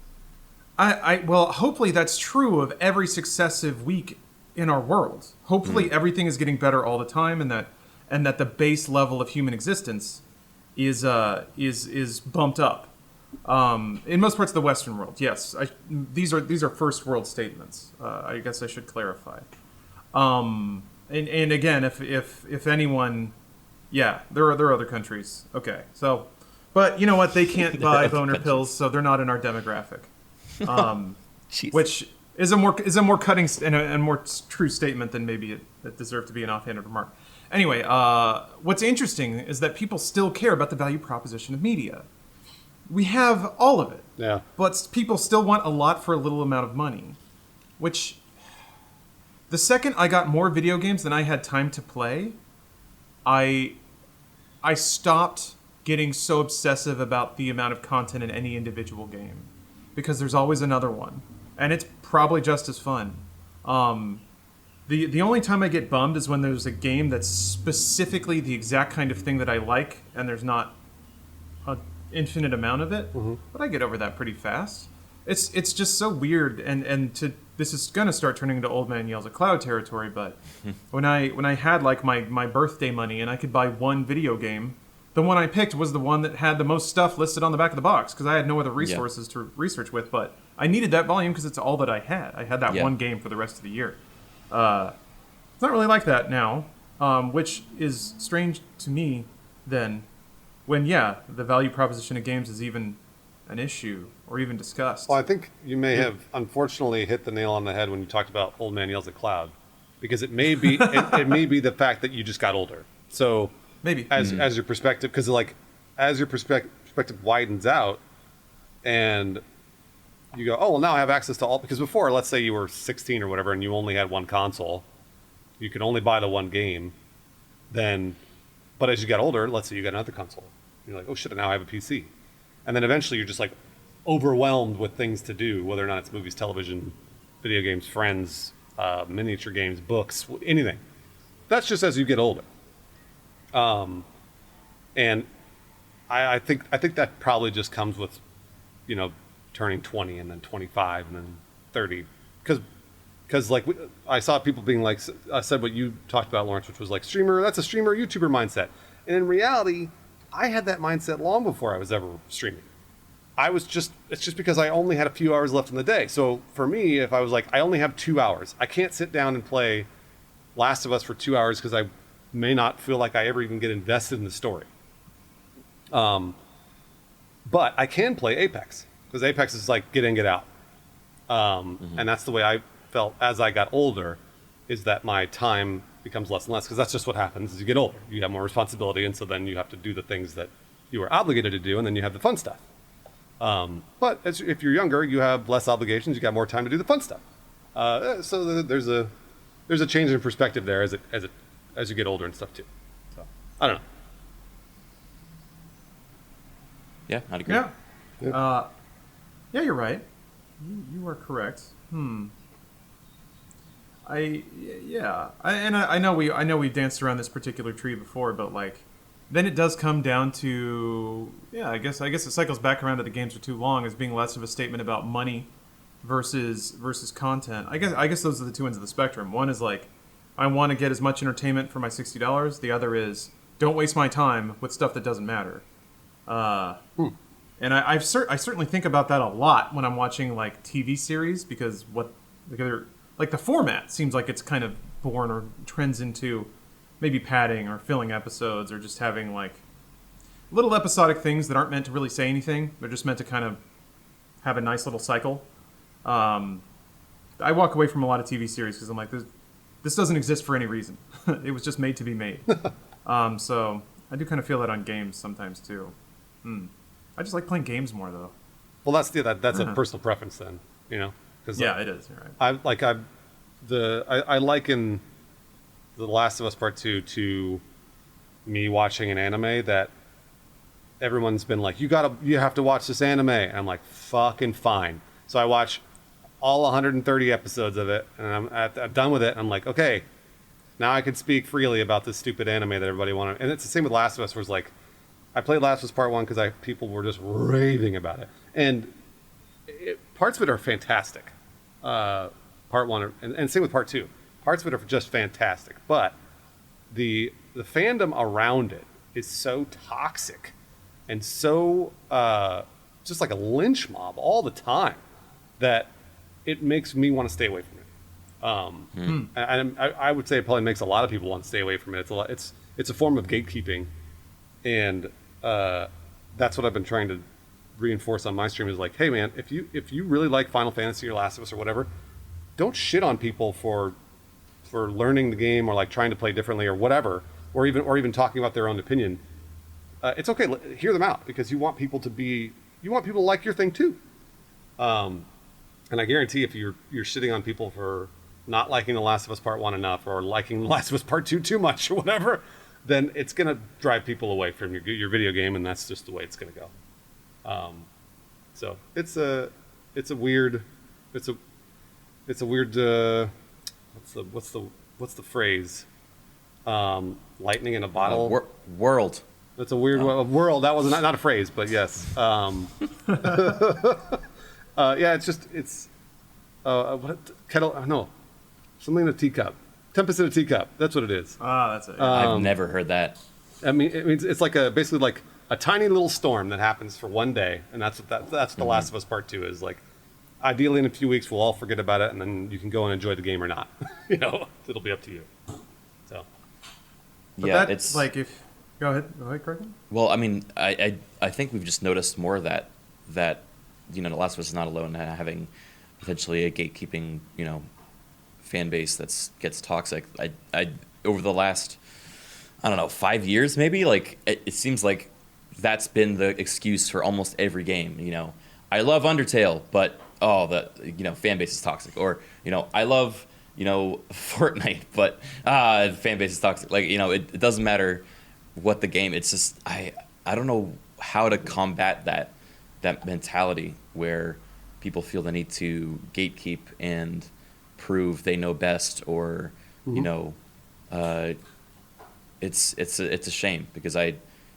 Well, hopefully that's true of every successive week in our world. Hopefully everything is getting better all the time, and that the base level of human existence is bumped up. In most parts of the Western world, yes. These are first world statements. I guess I should clarify. And again, if anyone, yeah, there are other countries. Okay, so, but you know what? They can't buy boner pills, so they're not in our demographic. Which is a more cutting and a more true statement than maybe it deserved to be an offhanded remark. Anyway, what's interesting is that people still care about the value proposition of media. We have all of it, yeah, but people still want a lot for a little amount of money. Which, the second I got more video games than I had time to play, I stopped getting so obsessive about the amount of content in any individual game. Because there's always another one, and it's probably just as fun. The only time I get bummed is when there's a game that's specifically the exact kind of thing that I like, and there's not an infinite amount of it. Mm-hmm. But I get over that pretty fast. It's just so weird, and this is gonna start turning into Old Man Yells at Cloud territory. But when I had like my birthday money and I could buy one video game the one I picked was the one that had the most stuff listed on the back of the box because I had no other resources to research with. But I needed that volume because it's all that I had. I had that one game for the rest of the year. It's not really like that now, which is strange to me then when, the value proposition of games is even an issue or even discussed. Well, I think you may have unfortunately hit the nail on the head when you talked about Old Man Yells at Cloud, because it may be it may be the fact that you just got older. So maybe as your perspective, because like as your perspective widens out, and you go, oh well, now I have access to all. Because before, let's say you were 16 or whatever, and you only had one console, you could only buy the one game. Then, but as you got older, let's say you got another console, you're like, oh shit, now I have a PC. And then eventually you're just like overwhelmed with things to do, whether or not it's movies, television, video games, friends, miniature games, books, anything. That's just as you get older. And I think that probably just comes with, turning 20 and then 25 and then 30. Because like I saw people being like, I said what you talked about, Lawrence, which was like that's a streamer, YouTuber mindset. And in reality, I had that mindset long before I was ever streaming. It's just because I only had a few hours left in the day. So for me, if I was like, I only have 2 hours, I can't sit down and play Last of Us for 2 hours because I may not feel like I ever even get invested in the story. But I can play Apex because Apex is like get in, get out. And that's the way I felt as I got older, is that my time becomes less and less, because that's just what happens as you get older. You have more responsibility, and so then you have to do the things that you are obligated to do, and then you have the fun stuff. But if you're younger, you have less obligations, you got more time to do the fun stuff. So there's a change in perspective there as you get older and stuff too. So I don't know. Yeah, I'd agree. Yeah, you're right. You are correct. I know we danced around this particular tree before, but like, then it does come down to I guess it cycles back around to the games are too long as being less of a statement about money versus content. I guess those are the two ends of the spectrum. One is like, I want to get as much entertainment for my $60. The other is, don't waste my time with stuff that doesn't matter. And I certainly think about that a lot when I'm watching like TV series, because the format seems like it's kind of born or trends into maybe padding or filling episodes or just having like little episodic things that aren't meant to really say anything. They're just meant to kind of have a nice little cycle. I walk away from a lot of TV series because I'm like, this doesn't exist for any reason. It was just made to be made. So I do kind of feel that on games sometimes too. I just like playing games more though. Well, that's a personal preference then, Cause it is. You're right. I liken The Last of Us Part 2 to me watching an anime that everyone's been like, you have to watch this anime. And I'm like, fucking fine. So I watch all 130 episodes of it, and I'm done with it. And I'm like, okay, now I can speak freely about this stupid anime that everybody wanted. And it's the same with Last of Us, where it's like, I played Last of Us Part 1 because people were just raving about it. And parts of it are fantastic. Part 1, and same with Part 2. Parts of it are just fantastic. But the fandom around it is so toxic and so just like a lynch mob all the time that it makes me want to stay away from it. And I would say it probably makes a lot of people want to stay away from it. It's a form of gatekeeping, and that's what I've been trying to reinforce on my stream, is like, hey man, if you really like Final Fantasy or Last of Us or whatever, don't shit on people for learning the game or like trying to play differently or whatever, or even talking about their own opinion. It's okay, hear them out, because you want people to like your thing too. And I guarantee if you're shitting on people for not liking The Last of Us Part 1 enough, or liking The Last of Us Part 2 too much or whatever, then it's going to drive people away from your video game, and that's just the way it's going to go. So it's a weird what's the phrase? Lightning in a bottle. World. That's a weird world. That was not a phrase, but yes. Yeah, it's what kettle? No, something in a teacup. Tempest in a teacup. That's what it is. That's it. I've never heard that. I mean, it's like basically like a tiny little storm that happens for one day, and that's what The Last of Us Part 2 is like. Ideally, in a few weeks, we'll all forget about it, and then you can go and enjoy the game or not. It'll be up to you. So, but yeah, it's like if go ahead, Criken. Well, I mean, I think we've just noticed more of that The Last of Us is not alone in having potentially a gatekeeping fan base that gets toxic. I over the last, I don't know, 5 years maybe, like it seems like that's been the excuse for almost every game. I love Undertale, but the fan base is toxic. Or I love Fortnite, but the fan base is toxic. Like it doesn't matter what the game. It's just I don't know how to combat that mentality where people feel the need to gatekeep and prove they know best, or it's a shame because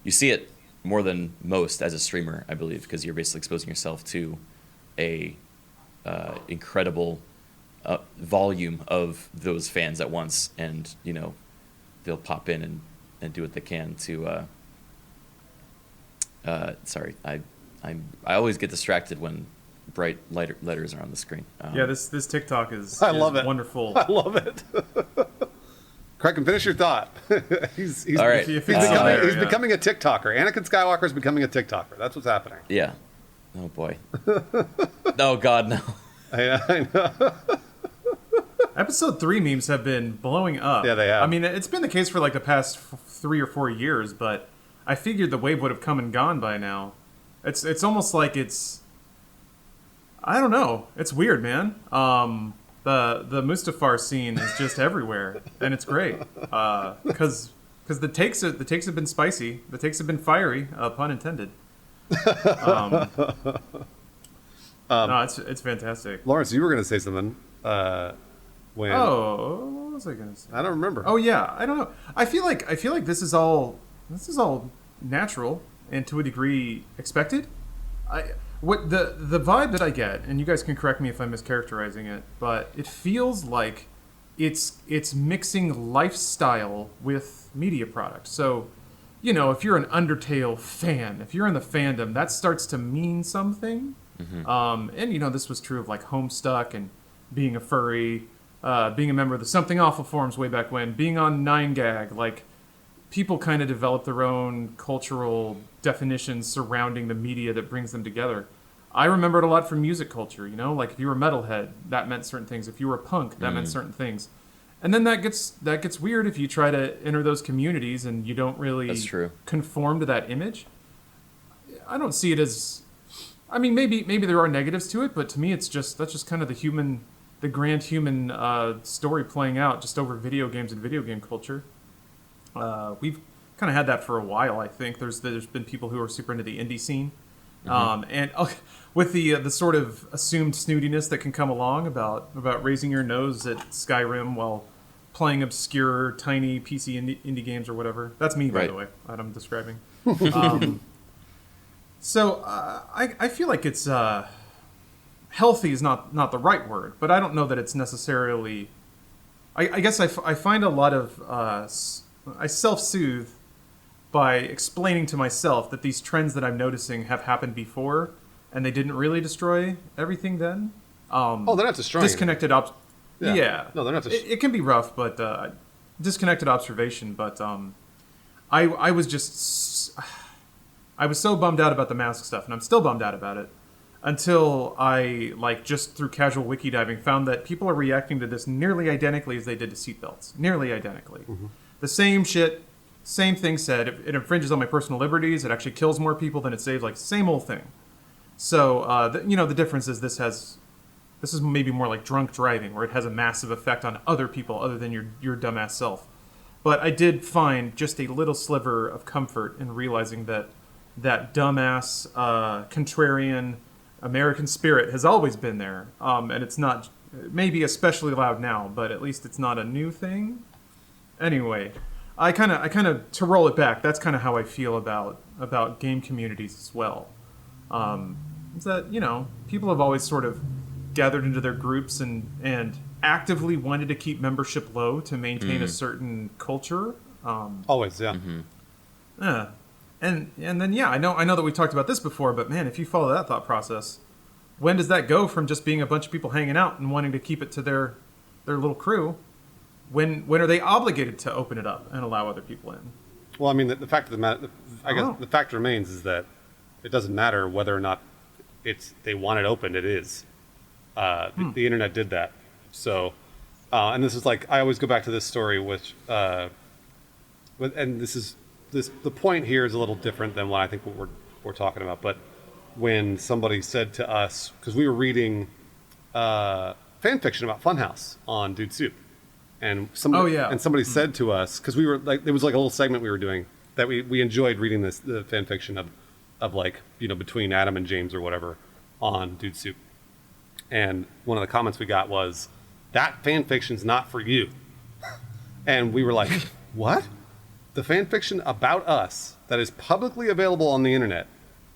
you see it more than most as a streamer, I believe, because you're basically exposing yourself to a incredible volume of those fans at once, and they'll pop in and do what they can to sorry, I always get distracted when bright letters are on the screen. This TikTok is love it. Wonderful. I love it. Criken, finish your thought. he's all right. He's becoming a TikToker. Anakin Skywalker is becoming a TikToker. That's what's happening. Yeah. Oh boy. Oh God, no. I know. Episode 3 memes have been blowing up. Yeah, they have. I mean, it's been the case for like the past 3 or 4 years, but I figured the wave would have come and gone by now. It's almost like I don't know. It's weird, man. The Mustafar scene is just everywhere, and it's great. Because the takes have been spicy. The takes have been fiery, pun intended. No, it's fantastic. Lawrence, you were going to say something. What was I going to say? I don't remember. Oh yeah, I don't know. I feel like this is all natural and to a degree expected. What the vibe that I get, and you guys can correct me if I'm mischaracterizing it, but it feels like it's mixing lifestyle with media product. So, if you're an Undertale fan, if you're in the fandom, that starts to mean something. Mm-hmm. And this was true of like Homestuck and being a furry, being a member of the Something Awful forums way back when, being on 9gag, like people kind of develop their own cultural definitions surrounding the media that brings them together. I remember it a lot from music culture, like if you were a metalhead, that meant certain things. If you were a punk, that meant certain things. And then that gets weird if you try to enter those communities and you don't really conform to that image. I don't see it as, I mean, maybe there are negatives to it, but to me that's just kind of the grand human story playing out just over video games and video game culture. We've kind of had that for a while, I think. There's been people who are super into the indie scene. And with the sort of assumed snootiness that can come along about raising your nose at Skyrim while playing obscure, tiny PC indie games or whatever. That's me, by the way, that I'm describing. So I feel like it's healthy is not the right word, but I don't know that it's necessarily. I guess I find a lot of I self-soothe by explaining to myself that these trends that I'm noticing have happened before, and they didn't really destroy everything then. They're not destroying. Disconnected yeah. No, they're not. It can be rough, but disconnected observation. But I was so bummed out about the mask stuff, and I'm still bummed out about it. Until I, just through casual wiki diving, found that people are reacting to this nearly identically as they did to seatbelts. Nearly identically. Mm-hmm. The same shit, same thing said. It infringes on my personal liberties. It actually kills more people than it saves. Same old thing. So, the difference is this is maybe more like drunk driving, where it has a massive effect on other people other than your dumbass self. But I did find just a little sliver of comfort in realizing that dumbass, contrarian American spirit has always been there. And it's not, maybe especially loud now, but at least it's not a new thing. Anyway, I kind of to roll it back, that's kind of how I feel about game communities as well. Is that, people have always sort of gathered into their groups and actively wanted to keep membership low to maintain a certain culture. Always, yeah. Mm-hmm. Yeah. And then yeah, I know that we talked about this before, but man, if you follow that thought process, when does that go from just being a bunch of people hanging out and wanting to keep it to their little crew? When are they obligated to open it up and allow other people in? Well, I mean, the fact of the matter, I guess the fact remains is that it doesn't matter whether or not they want it open. It is. The internet did that. So, and this is like, I always go back to this story, which, and the point here is a little different than what I think what we're talking about. But when somebody said to us, because we were reading fan fiction about Funhouse on Dude Soup, and somebody said to us, because we were like, there was like a little segment we were doing that we enjoyed reading the fan fiction of like, you know, between Adam and James or whatever on Dude Soup. And one of the comments we got was, that fan fiction's not for you. And we were like, what? The fan fiction about us that is publicly available on the internet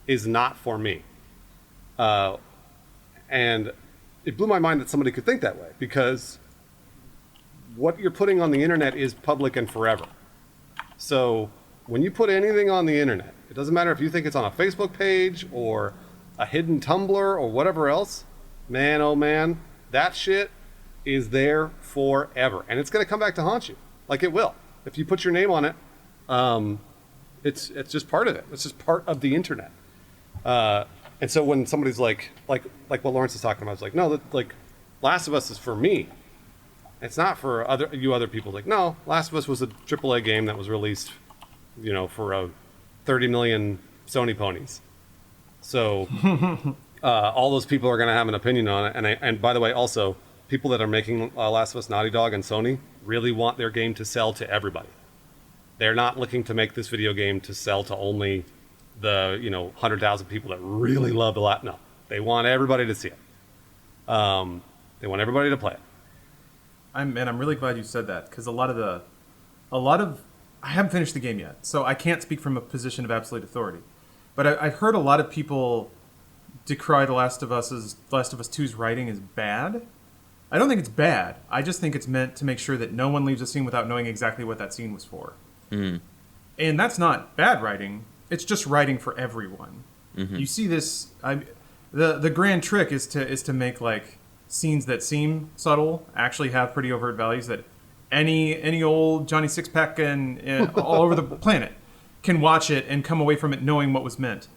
is not for me. And it blew my mind that somebody could think that way, because what you're putting on the internet is public and forever. So when you put anything on the internet, it doesn't matter if you think it's on a Facebook page or a hidden Tumblr or whatever else, man, oh man, that shit is there forever. And it's going to come back to haunt you. Like it will. If you put your name on it, it's just part of it. It's just part of the internet. And so when somebody's like what Lawrence is talking about, it's like, no, like Last of Us is for me. It's not for other people. Like, no, Last of Us was a AAA game that was released, you know, for 30 million Sony ponies. So all those people are going to have an opinion on it. And by the way, also, people that are making Last of Us, Naughty Dog and Sony, really want their game to sell to everybody. They're not looking to make this video game to sell to only the 100,000 people that really love the No, they want everybody to see it. They want everybody to play it. I'm really glad you said that, because a lot of I haven't finished the game yet, so I can't speak from a position of absolute authority. But I've heard a lot of people decry The Last of Us 2's writing is bad. I don't think it's bad. I just think it's meant to make sure that no one leaves a scene without knowing exactly what that scene was for. Mm. And that's not bad writing. It's just writing for everyone. Mm-hmm. You see this. The grand trick is to make like scenes that seem subtle actually have pretty overt values that any old Johnny Sixpack and all over the planet can watch it and come away from it knowing what was meant.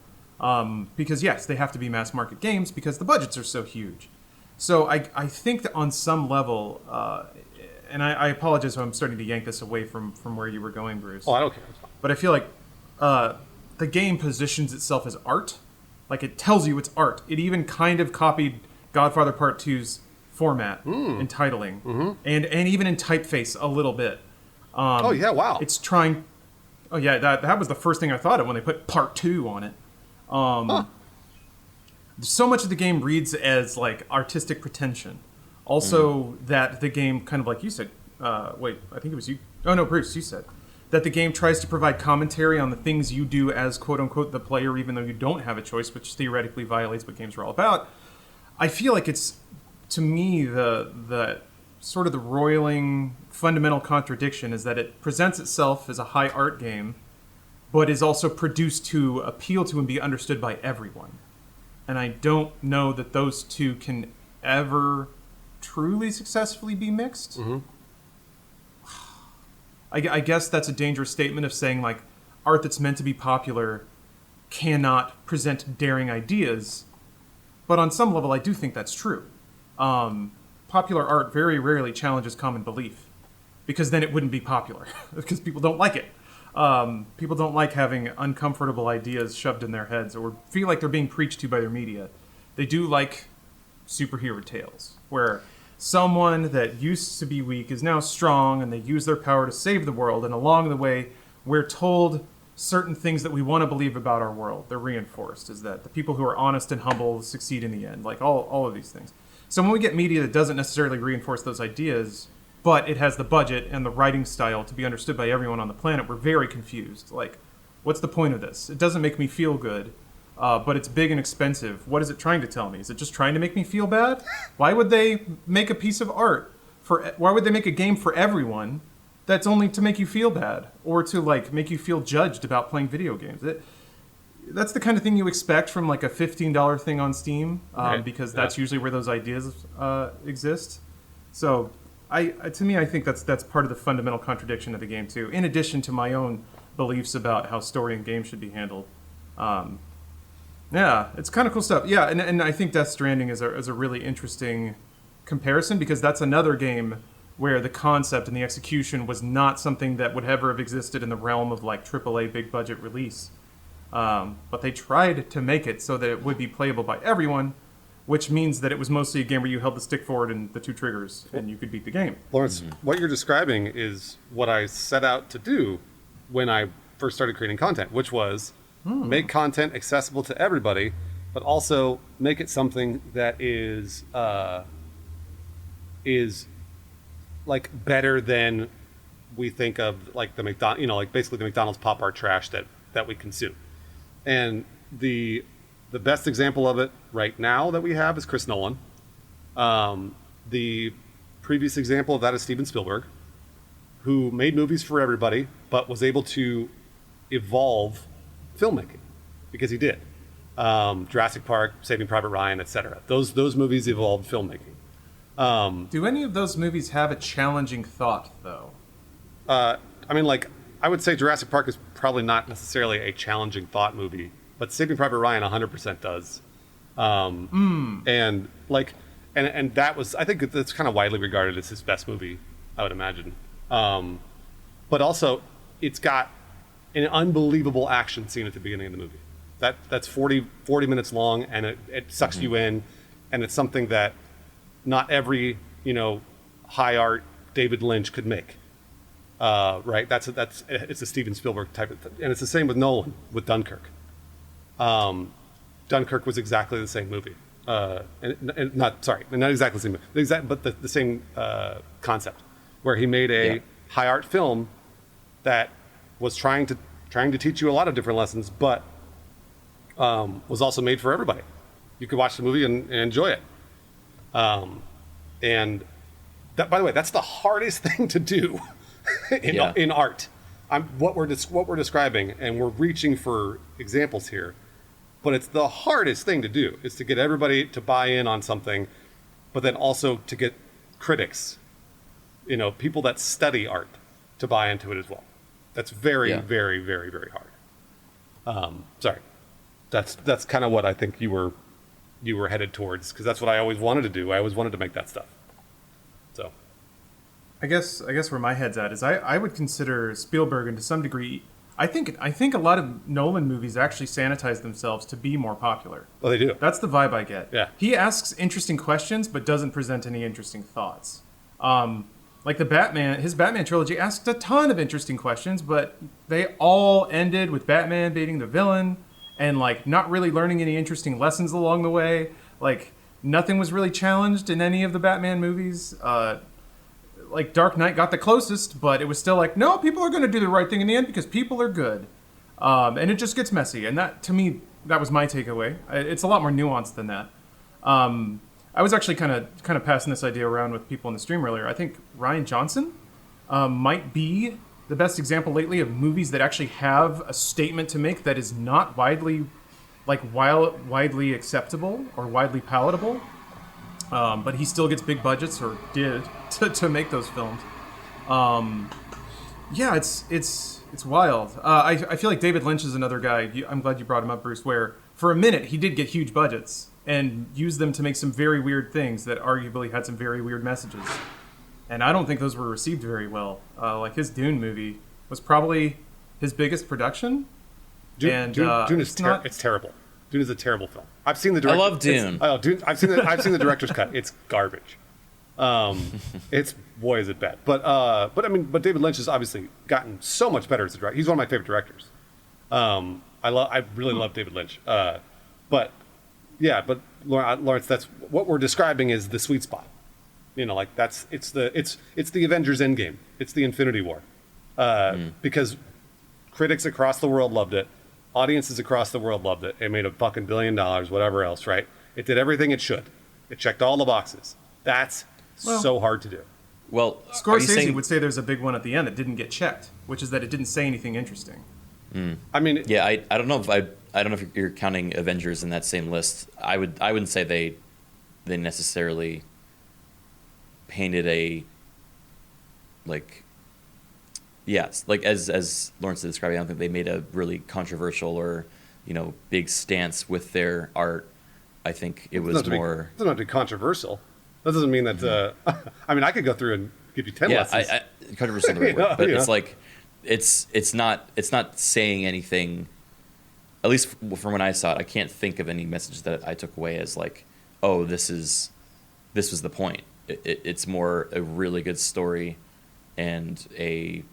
Because yes, they have to be mass market games because the budgets are so huge. So I think that on some level, and I apologize if I'm starting to yank this away from where you were going, Bruce. Oh, I don't care. It's fine. But I feel like the game positions itself as art. Like, it tells you it's art. It even kind of copied Godfather Part 2's format and titling, and even in typeface a little bit. Oh, yeah, wow. It's trying... Oh, yeah, that was the first thing I thought of when they put Part 2 on it. So much of the game reads as, like, artistic pretension. Also, that the game, kind of like you said... wait, I think it was you... Oh, no, Bruce, you said... that the game tries to provide commentary on the things you do as quote-unquote the player, even though you don't have a choice, which theoretically violates what games are all about. I feel like it's, to me, the sort of the roiling fundamental contradiction is that it presents itself as a high art game, but is also produced to appeal to and be understood by everyone. And I don't know that those two can ever truly successfully be mixed. Mm-hmm. I guess that's a dangerous statement of saying, like, art that's meant to be popular cannot present daring ideas. But on some level, I do think that's true. Popular art very rarely challenges common belief, because then it wouldn't be popular, because people don't like it. People don't like having uncomfortable ideas shoved in their heads or feel like they're being preached to by their media. They do like superhero tales, where... someone that used to be weak is now strong, and they use their power to save the world. And along the way, we're told certain things that we want to believe about our world. They're reinforced, is that the people who are honest and humble succeed in the end, like all of these things. So when we get media that doesn't necessarily reinforce those ideas, but it has the budget and the writing style to be understood by everyone on the planet, we're very confused. Like, what's the point of this? It doesn't make me feel good. But it's big and expensive. What is it trying to tell me? Is it just trying to make me feel bad? Why would they make a piece of art why would they make a game for everyone that's only to make you feel bad or to like make you feel judged about playing video games. That's the kind of thing you expect from like a $15 thing on Steam, because that's usually where those ideas exist. So, to me, I think that's part of the fundamental contradiction of the game too. In addition to my own beliefs about how story and game should be handled. Yeah, it's kind of cool stuff. Yeah, and I think Death Stranding is a really interesting comparison because that's another game where the concept and the execution was not something that would ever have existed in the realm of like AAA big budget release. But they tried to make it so that it would be playable by everyone, which means that it was mostly a game where you held the stick forward and the 2 triggers and you could beat the game. Lawrence, what you're describing is what I set out to do when I first started creating content, which was make content accessible to everybody, but also make it something that is like better than we think of, like the like basically the McDonald's pop art trash that we consume. And the best example of it right now that we have is Chris Nolan. The previous example of that is Steven Spielberg, who made movies for everybody, but was able to evolve filmmaking because he did. Jurassic Park, Saving Private Ryan, etc. Those movies evolved filmmaking. Do any of those movies have a challenging thought, though? I mean, like, I would say Jurassic Park is probably not necessarily a challenging thought movie, but Saving Private Ryan 100% does. And like, and that was, I think that's kind of widely regarded as his best movie, I would imagine. But also, it's got an unbelievable action scene at the beginning of the movie. That's 40 minutes long, and it sucks you in, and it's something that not every, high art David Lynch could make. Right? It's a Steven Spielberg type of thing. And it's the same with Nolan, with Dunkirk. Dunkirk was exactly the same movie. Not exactly the same movie, but the same concept, where he made a high art film that was trying to teach you a lot of different lessons, but was also made for everybody. You could watch the movie and enjoy it. And that, by the way, that's the hardest thing to do in art. What we're describing, and we're reaching for examples here, but it's the hardest thing to do is to get everybody to buy in on something, but then also to get critics, people that study art, to buy into it as well. That's very, very, very, very hard. Sorry, that's kind of what I think you were headed towards, because that's what I always wanted to do. I always wanted to make that stuff. So, I guess where my head's at is I would consider Spielberg, and to some degree, I think a lot of Nolan movies actually sanitize themselves to be more popular. Well, they do. That's the vibe I get. Yeah. He asks interesting questions, but doesn't present any interesting thoughts. Like his Batman trilogy asked a ton of interesting questions, but they all ended with Batman beating the villain and like not really learning any interesting lessons along the way. Like nothing was really challenged in any of the Batman movies. Like Dark Knight got the closest, but it was still like, no, people are going to do the right thing in the end because people are good. And it just gets messy. And that, to me, that was my takeaway. It's a lot more nuanced than that. I was actually kind of passing this idea around with people in the stream earlier. I think Rian Johnson might be the best example lately of movies that actually have a statement to make that is not widely acceptable or widely palatable. But he still gets big budgets, or did, to make those films. Yeah, it's wild. I feel like David Lynch is another guy. I'm glad you brought him up, Bruce. Where for a minute he did get huge budgets and used them to make some very weird things that arguably had some very weird messages. And I don't think those were received very well. Like his Dune movie was probably his biggest production. Dune is terrible. Dune is a terrible film. I've seen the director. I love Dune. Dune. I've seen the director's cut. It's garbage. It's, boy, is it bad. But David Lynch has obviously gotten so much better as a director. He's one of my favorite directors. I really love David Lynch. But Lawrence, that's what we're describing is the sweet spot. It's the Avengers Endgame. It's the Infinity War. Because critics across the world loved it. Audiences across the world loved it. It made $1 billion, whatever else, right? It did everything it should. It checked all the boxes. That's so hard to do. Well, Scorsese would say there's a big one at the end that didn't get checked, which is that it didn't say anything interesting. I mean, yeah, I don't know if I don't know if you're counting Avengers in that same list. I wouldn't say they necessarily painted a like as Lawrence described. I don't think they made a really controversial or big stance with their art. I think it was more. It doesn't have to be controversial. That doesn't mean that. I mean, I could go through and give you 10 lessons. Controversial is the right word, but it's like it's not saying anything. At least from when I saw it, I can't think of any message that I took away as like, oh, this was the point. It's more a really good story, and a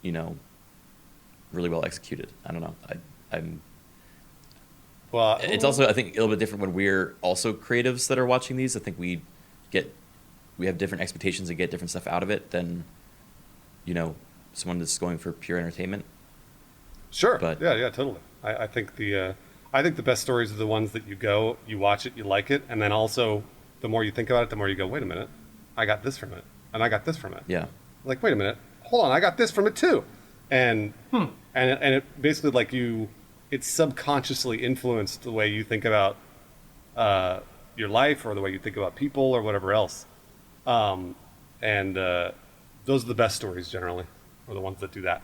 really well executed. I don't know. I'm. Well, it's also, I think, a little bit different when we're also creatives that are watching these. I think we have different expectations and get different stuff out of it than someone that's going for pure entertainment. Sure. But yeah, totally. I think the best stories are the ones that you watch it, you like it, and then also the more you think about it, the more you go, wait a minute, I got this from it, and I got this from it. Yeah. Like, wait a minute, hold on, I got this from it too, and it basically it's subconsciously influenced the way you think about your life or the way you think about people or whatever else. Those are the best stories generally, or the ones that do that,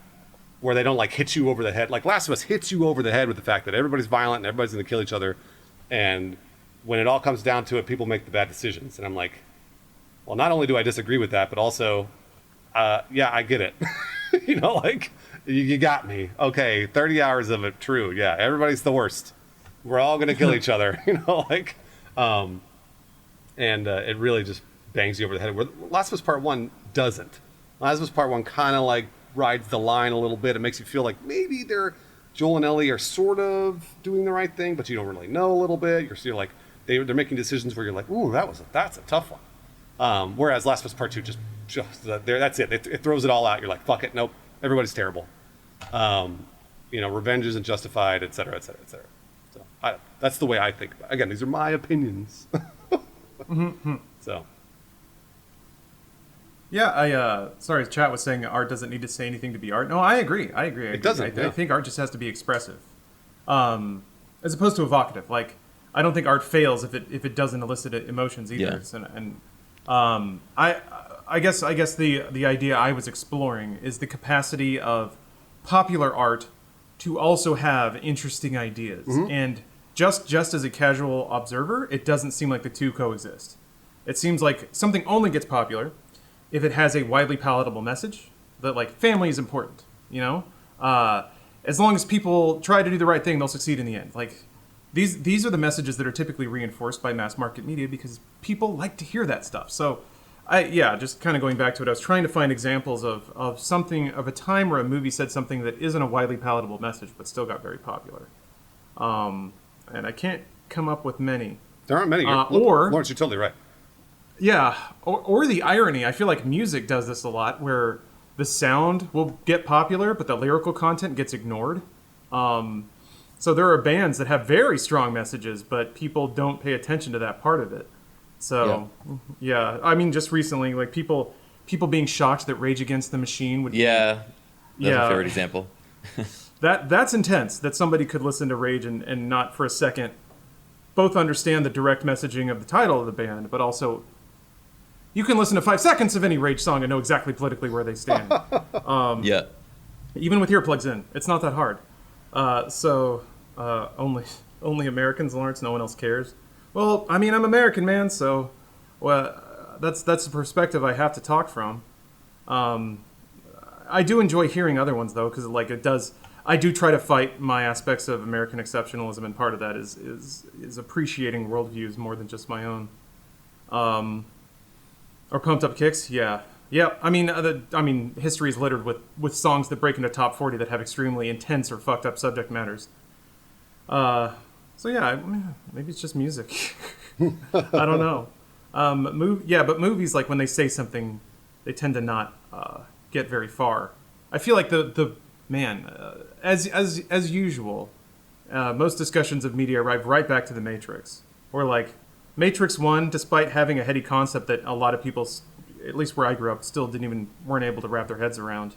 where they don't hit you over the head. Like Last of Us hits you over the head with the fact that everybody's violent and everybody's going to kill each other, and when it all comes down to it, people make the bad decisions. And I'm like, well, not only do I disagree with that, but also, yeah, I get it. You got me. Okay, 30 hours of it, true. Yeah, everybody's the worst. We're all going to kill each other, and it really just bangs you over the head. Where Last of Us Part 1 doesn't. Last of Us Part 1 kind of rides the line a little bit. It makes you feel like maybe Joel and Ellie are sort of doing the right thing, but you don't really know a little bit. You're still they're making decisions where you're like, ooh, that's a tough one. Whereas Last of Us Part 2 just that's it. It throws it all out. You're like, fuck it, nope, everybody's terrible. Revenge isn't justified, et cetera, et cetera, et cetera. So that's the way I think about it. Again, these are my opinions. So. Yeah, sorry, chat was saying art doesn't need to say anything to be art. No, I agree. It doesn't. I think art just has to be expressive, as opposed to evocative. Like, I don't think art fails if it doesn't elicit emotions either. Yeah. I guess the idea I was exploring is the capacity of popular art to also have interesting ideas. Mm-hmm. And just as a casual observer, it doesn't seem like the two coexist. It seems like something only gets popular if it has a widely palatable message that family is important. As long as people try to do the right thing, they'll succeed in the end. These are the messages that are typically reinforced by mass market media because people like to hear that stuff. So just kind of going back to it, I was trying to find examples of a time where a movie said something that isn't a widely palatable message but still got very popular. And I can't come up with many. There aren't many. Lawrence, you're totally right. Yeah, or the irony. I feel like music does this a lot, where the sound will get popular, but the lyrical content gets ignored. So there are bands that have very strong messages, but people don't pay attention to that part of it. So, yeah. I mean, just recently, people being shocked that Rage Against the Machine would... Yeah, that's my favorite example. That's intense, that somebody could listen to Rage and not for a second both understand the direct messaging of the title of the band, but also... You can listen to 5 seconds of any Rage song and know exactly politically where they stand. Yeah. Even with earplugs in. It's not that hard. Only Americans, Lawrence, no one else cares. Well, I mean, I'm American, man, so that's the perspective I have to talk from. I do enjoy hearing other ones, though, because it does... I do try to fight my aspects of American exceptionalism, and part of that is appreciating worldviews more than just my own. Or Pumped Up Kicks, yeah. Yeah, I mean, history is littered with songs that break into top 40 that have extremely intense or fucked up subject matters. So yeah, maybe it's just music. I don't know. But movies, when they say something, they tend to not get very far. I feel like as usual, most discussions of media arrive right back to The Matrix, where Matrix 1, despite having a heady concept that a lot of people at least where I grew up, still weren't able to wrap their heads around.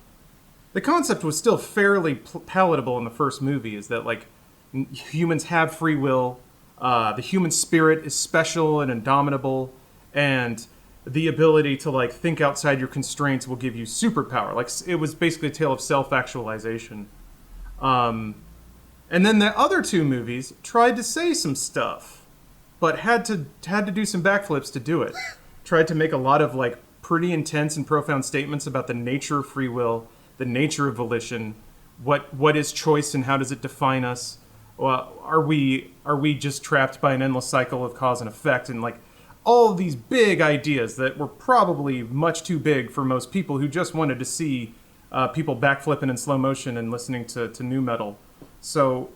The concept was still fairly palatable in the first movie, is that like humans have free will, the human spirit is special and indomitable, and the ability to like think outside your constraints will give you superpower. Like it was basically a tale of self-actualization. And then the other two movies tried to say some stuff, but had to do some backflips to do it. Tried to make a lot of like pretty intense and profound statements about the nature of free will, the nature of volition, what is choice and how does it define us? Well, are we just trapped by an endless cycle of cause and effect, and like all of these big ideas that were probably much too big for most people who just wanted to see people backflipping in slow motion and listening to nu metal. So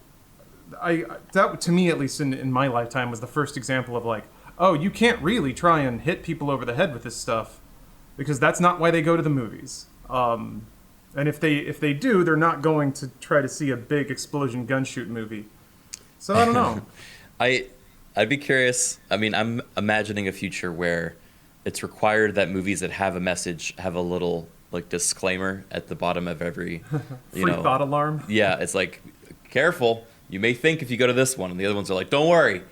that to me, at least in my lifetime, was the first example of like, oh, you can't really try and hit people over the head with this stuff, because that's not why they go to the movies. And if they do, they're not going to try to see a big explosion gun shoot movie. So I don't know. I'd be curious. I mean, I'm imagining a future where it's required that movies that have a message have a little like disclaimer at the bottom of every free thought alarm. Yeah, it's like, careful. You may think if you go to this one, and the other ones are like, don't worry.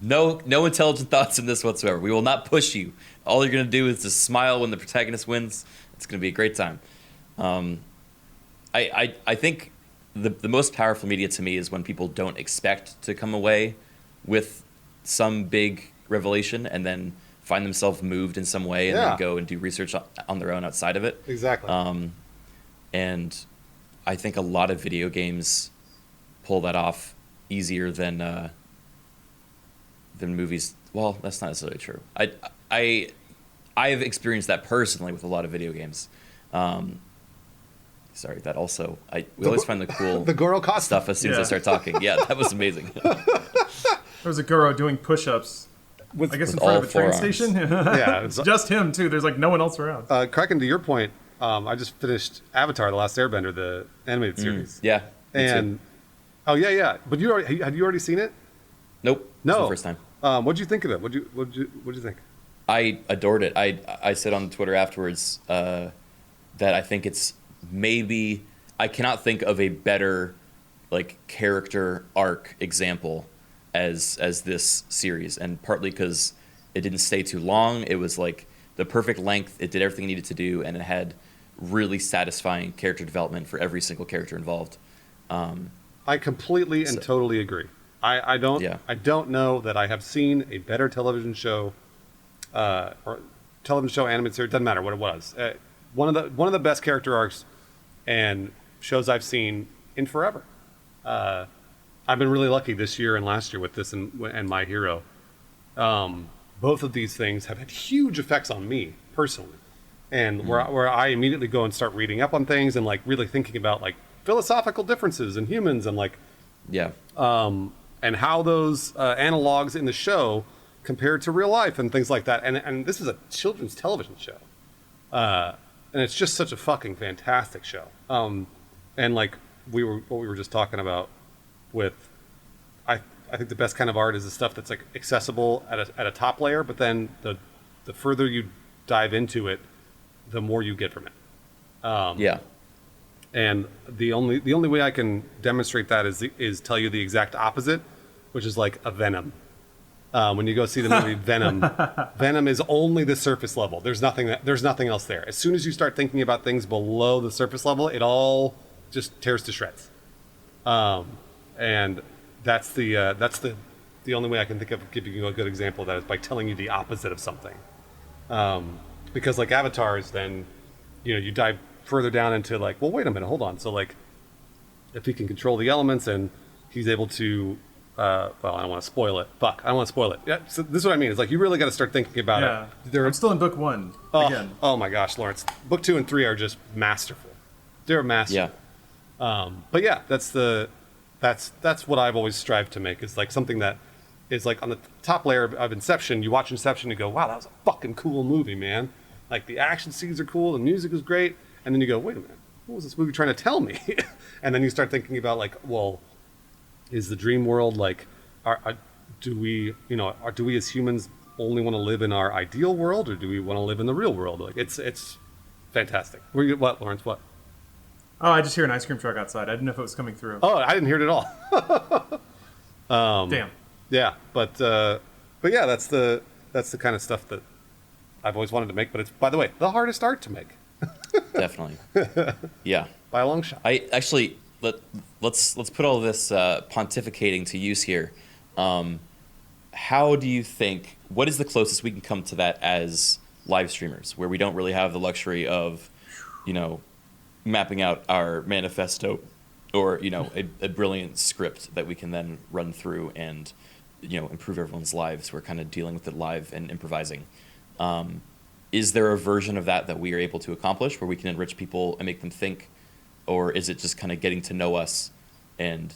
No intelligent thoughts in this whatsoever. We will not push you. All you're gonna do is just smile when the protagonist wins. It's gonna be a great time. I think the most powerful media to me is when people don't expect to come away with some big revelation and then find themselves moved in some way and then go and do research on their own outside of it. Exactly. And I think a lot of video games pull that off easier than movies. Well, that's not necessarily true. I've experienced that personally with a lot of video games. Sorry, that also we always find the cool the Goro costume stuff as soon as I start talking. Yeah, that was amazing. There was a Goro doing push-ups. I guess in front of a train station. Yeah, it's just him too. There's like no one else around. Criken, to your point, I just finished Avatar: The Last Airbender, the animated series. Yeah, and yeah. But had you already seen it? Nope. No, it's the first time. What'd you think of it? What'd you think? I adored it. I said on Twitter afterwards that I think it's maybe, I cannot think of a better like character arc example as this series, and partly because it didn't stay too long. It was like the perfect length. It did everything it needed to do, and it had really satisfying character development for every single character involved. I completely and totally agree. I don't know that I have seen a better television show or television show, animated series, doesn't matter what it was. One of the best character arcs and shows I've seen in forever. I've been really lucky this year and last year with this and My Hero. Both of these things have had huge effects on me personally, and where I immediately go and start reading up on things and like really thinking about like philosophical differences in humans and like and how those analogs in the show compared to real life and things like that. And this is a children's television show. And it's just such a fucking fantastic show. And like what we were just talking about with, I think the best kind of art is the stuff that's like accessible at a top layer, but then the further you dive into it, the more you get from it. And the only way I can demonstrate that is tell you the exact opposite, which is like a Venom. When you go see the movie Venom, Venom is only the surface level. There's nothing else there. As soon as you start thinking about things below the surface level, it all just tears to shreds. And that's the only way I can think of giving you a good example of that is by telling you the opposite of something. Because like Avatars, then you dive further down into like, well, wait a minute, hold on. So like, if he can control the elements and he's able to well, I don't want to spoil it. Fuck, I don't want to spoil it. Yeah, so this is what I mean. It's like you really got to start thinking about it. I'm still in book 1 again. Oh my gosh, Lawrence. Book 2 and 3 are just masterful. They're masterful. Yeah. But yeah, that's what I've always strived to make. Is like something that is like on the top layer of Inception. You watch Inception and you go, wow, that was a fucking cool movie, man. Like the action scenes are cool, the music is great, and then you go, wait a minute, what was this movie trying to tell me? And then you start thinking about like, well, is the dream world like, do we as humans only want to live in our ideal world, or do we want to live in the real world? Like it's fantastic. What, Lawrence? What? Oh, I just hear an ice cream truck outside. I didn't know if it was coming through. Oh, I didn't hear it at all. Damn. Yeah, but yeah, that's the kind of stuff that I've always wanted to make. But it's, by the way, the hardest art to make. Definitely. Yeah. By a long shot. I actually let's put all this pontificating to use here. How do you think? What is the closest we can come to that as live streamers, where we don't really have the luxury of, mapping out our manifesto, or a brilliant script that we can then run through and improve everyone's lives. We're kind of dealing with it live and improvising. Is there a version of that we are able to accomplish, where we can enrich people and make them think, or is it just kind of getting to know us and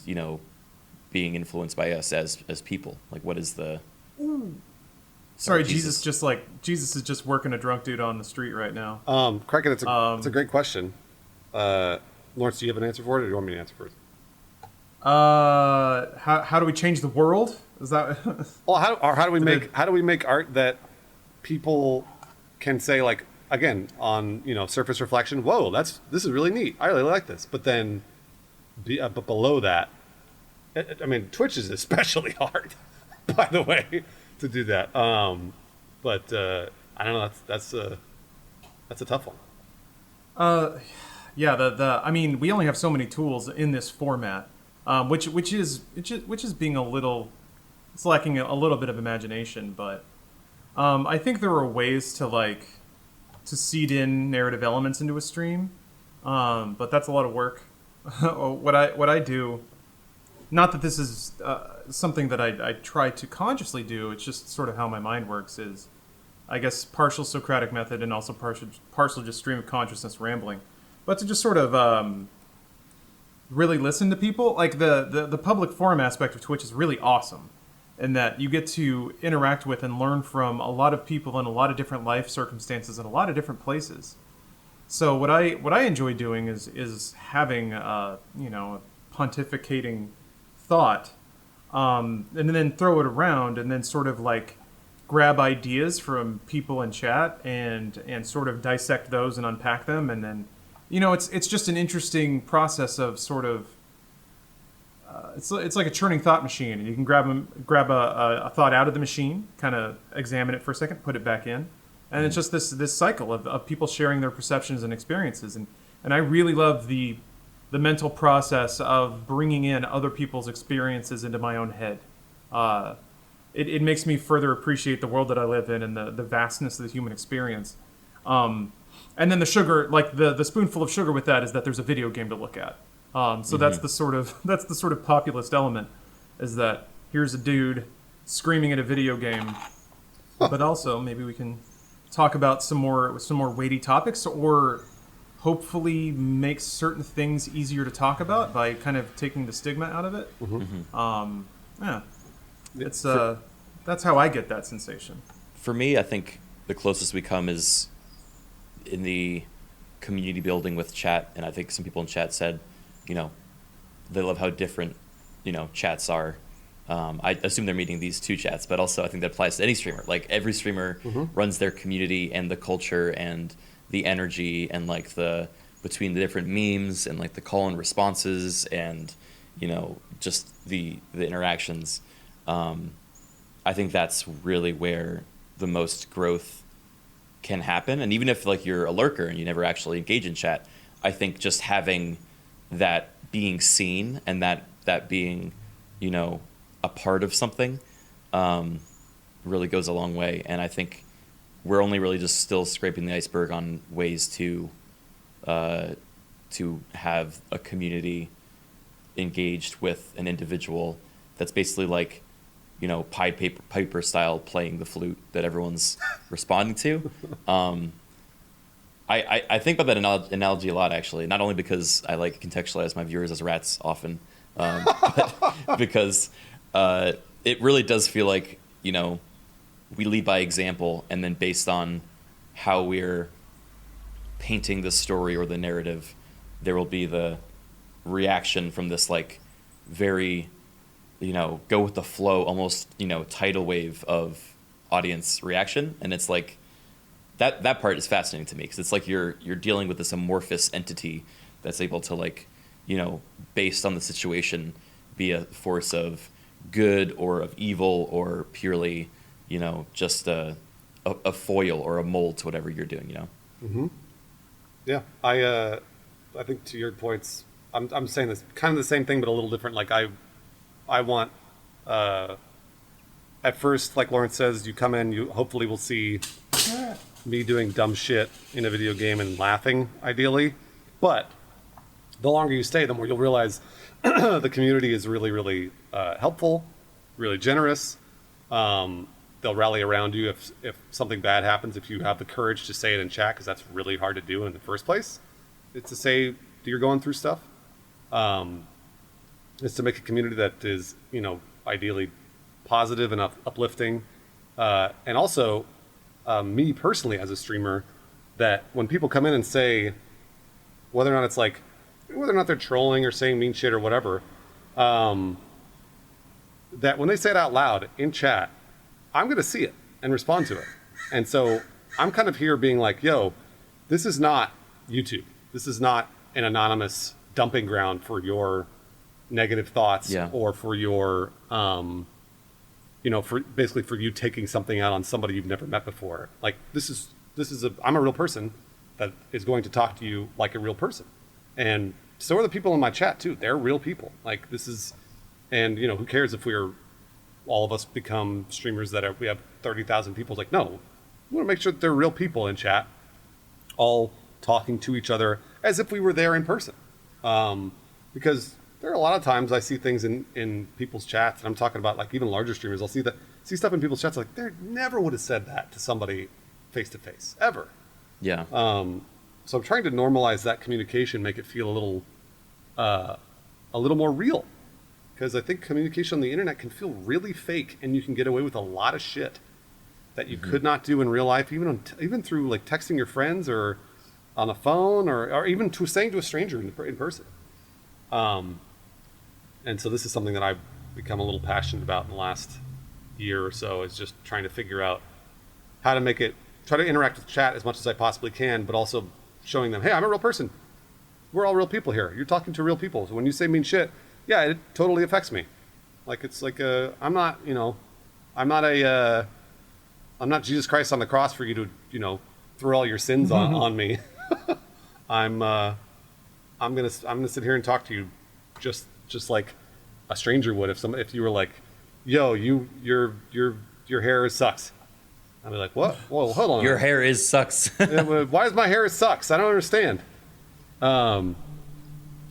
being influenced by us as people? Like, what is the? Sorry, Jesus is just working a drunk dude on the street right now. Criken, it's a great question. Lawrence, do you have an answer for it, or do you want me to answer first? How do we change the world? Is that? Well, how do we make art that people can say, like, again, on surface reflection, whoa, this is really neat, I really like this, but then but below that, I mean, Twitch is especially hard, by the way, to do that. But I don't know, that's a tough one. Yeah, I mean, we only have so many tools in this format, which is being a little, it's lacking a little bit of imagination, but I think there are ways to seed in narrative elements into a stream, but that's a lot of work. What I do, not that this is something that I try to consciously do, it's just sort of how my mind works, is I guess partial Socratic method and also partial just stream of consciousness rambling. But to just sort of really listen to people, like the public forum aspect of Twitch is really awesome, in that you get to interact with and learn from a lot of people in a lot of different life circumstances in a lot of different places. So what I enjoy doing is having a pontificating thought, and then throw it around, and then sort of grab ideas from people in chat and sort of dissect those and unpack them, and then it's just an interesting process of sort of it's like a churning thought machine, and you can grab a thought out of the machine, kind of examine it for a second, put it back in, and it's just this cycle of people sharing their perceptions and experiences, and I really love the mental process of bringing in other people's experiences into my own head. It makes me further appreciate the world that I live in and the vastness of the human experience. And then the sugar, the spoonful of sugar with that, is that there's a video game to look at. So that's the sort of populist element, is that here's a dude screaming at a video game, but also maybe we can talk about some more weighty topics, or hopefully make certain things easier to talk about by kind of taking the stigma out of it. Yeah, it's that's how I get that sensation. For me, I think the closest we come is in the community building with chat, and I think some people in chat said, they love how different, chats are. I assume they're meaning these two chats, but also I think that applies to any streamer. Like, every streamer runs their community and the culture and the energy and between the different memes and the call and responses and just the interactions. I think that's really where the most growth can happen. And even if you're a lurker and you never actually engage in chat, I think just having that being seen and that being a part of something really goes a long way. And I think we're only really just still scraping the iceberg on ways to have a community engaged with an individual that's basically Pied Piper style playing the flute that everyone's responding to. I think about that analogy a lot, actually, not only because I contextualize my viewers as rats often, but because it really does feel like, we lead by example, and then based on how we're painting the story or the narrative, there will be the reaction from this very, go with the flow, almost, tidal wave of audience reaction, and it's like that part is fascinating to me because it's like you're dealing with this amorphous entity that's able to, like, you know, based on the situation, be a force of good or of evil or purely, you know, just a foil or a mold to whatever you're doing, you know. Mm-hmm. Yeah, I think to your points, I'm saying this kind of the same thing, but a little different. Like I want, at first, like Lawrence says, you come in, you hopefully will see me doing dumb shit in a video game and laughing, ideally. But the longer you stay, the more you'll realize the community is really, really helpful, really generous. They'll rally around you if something bad happens, if you have the courage to say it in chat, because that's really hard to do in the first place. It's to say you're going through stuff. It's to make a community that is, you know, ideally positive and uplifting. And also, me personally as a streamer, that when people come in and say, whether or not it's like, whether or not they're trolling or saying mean shit or whatever, that when they say it out loud in chat, I'm going to see it and respond to it. And so I'm kind of here being like, yo, this is not YouTube. This is not an anonymous dumping ground for your negative thoughts or for your, you know, for basically for you taking something out on somebody you've never met before. Like I'm a real person that is going to talk to you like a real person. And so are the people in my chat too. They're real people. Like and you know, who cares if all of us become streamers we have 30,000 people. It's like, no, we want to make sure that they're real people in chat, all talking to each other as if we were there in person. Because there are a lot of times I see things in people's chats, and I'm talking about like even larger streamers. I'll see stuff in people's chats like they never would have said that to somebody face to face ever. Yeah. So I'm trying to normalize that communication, make it feel a little more real. Because I think communication on the internet can feel really fake, and you can get away with a lot of shit that you could not do in real life, even through like texting your friends or on the phone or even saying to a stranger in person. And so this is something that I've become a little passionate about in the last year or so, is just trying to figure out how to try to interact with chat as much as I possibly can, but also showing them, hey, I'm a real person. We're all real people here. You're talking to real people. So when you say mean shit, yeah, it totally affects me. Like, it's like I'm not Jesus Christ on the cross for you to, you know, throw all your sins on me. I'm gonna sit here and talk to you just like a stranger would if you were like, yo, your hair sucks. I'd be like, what? Whoa, hold on. Your hair sucks. Why is my hair sucks? I don't understand.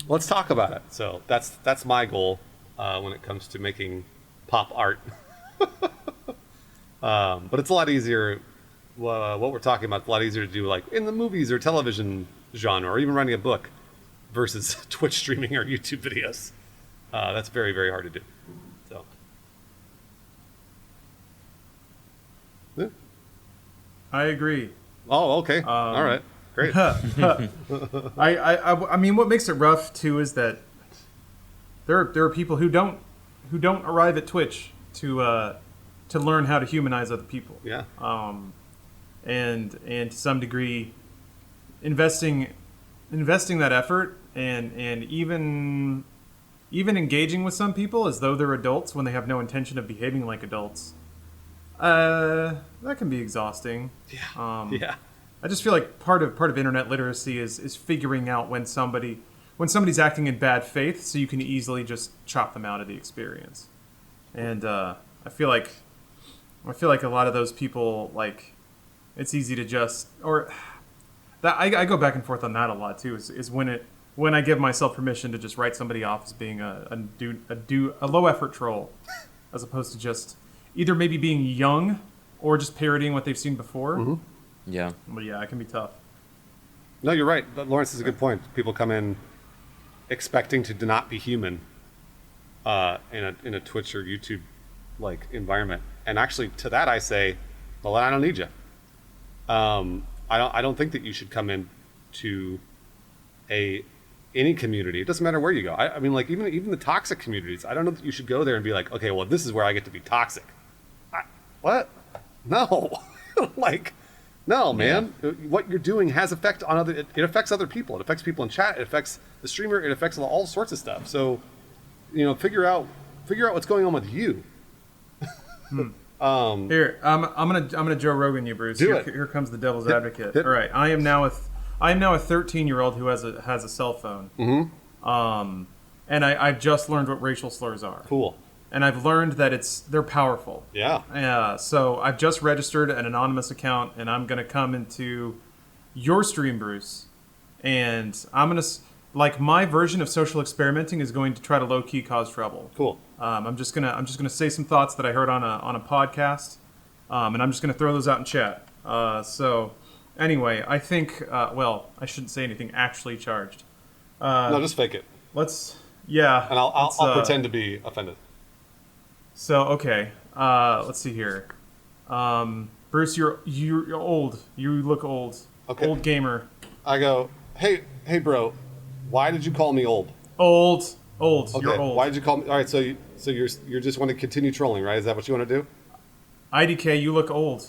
Let's talk about it. So that's my goal when it comes to making pop art. But it's a lot easier. What we're talking about, it's a lot easier to do like in the movies or television genre, or even writing a book, versus Twitch streaming or YouTube videos. That's very, very hard to do. So, yeah. I agree. Oh, okay. All right. Great. I mean, what makes it rough too is that there are people who don't arrive at Twitch to learn how to humanize other people. Yeah. And to some degree, investing that effort and even engaging with some people as though they're adults when they have no intention of behaving like adults. That can be exhausting. Yeah. Yeah. I just feel like part of internet literacy is figuring out when somebody's acting in bad faith, so you can easily just chop them out of the experience. And I feel like a lot of those people, like, it's easy to just, or that I go back and forth on that a lot too. Is when I give myself permission to just write somebody off as being a low effort troll, as opposed to just either maybe being young or just parodying what they've seen before. Mm-hmm. Yeah. But yeah, it can be tough. No, you're right. Lawrence is a good point. People come in expecting to not be human in a Twitch or YouTube like environment, and actually to that I say, well, I don't need you. I don't think that you should come in to any community. It doesn't matter where you go. I mean, like even the toxic communities. I don't know that you should go there and be like, okay, well, this is where I get to be toxic. What? No. Like, no, man. Yeah. What you're doing has effect on other. It affects other people. It affects people in chat. It affects the streamer. It affects all sorts of stuff. So, figure out what's going on with you. Here, I'm gonna Joe Rogan you, Bruce. Here comes the devil's advocate. All right, I am now a 13-year-old who has a cell phone. Mm-hmm. And I've just learned what racial slurs are. Cool. And I've learned that they're powerful. Yeah. So I've just registered an anonymous account, and I'm gonna come into your stream, Bruce, and I'm gonna my version of social experimenting is going to try to low key cause trouble. Cool. I'm just gonna say some thoughts that I heard on a podcast, and I'm just gonna throw those out in chat. So anyway, I think I shouldn't say anything actually charged. No, just fake it. Yeah. And I'll pretend to be offended. So okay, let's see here. Bruce, you're old. You look old. Okay. Old gamer. I go, hey, bro, why did you call me old? Old. Okay. You're old. Why did you call me? All right, so you're just want to continue trolling, right? Is that what you want to do? IDK, you look old.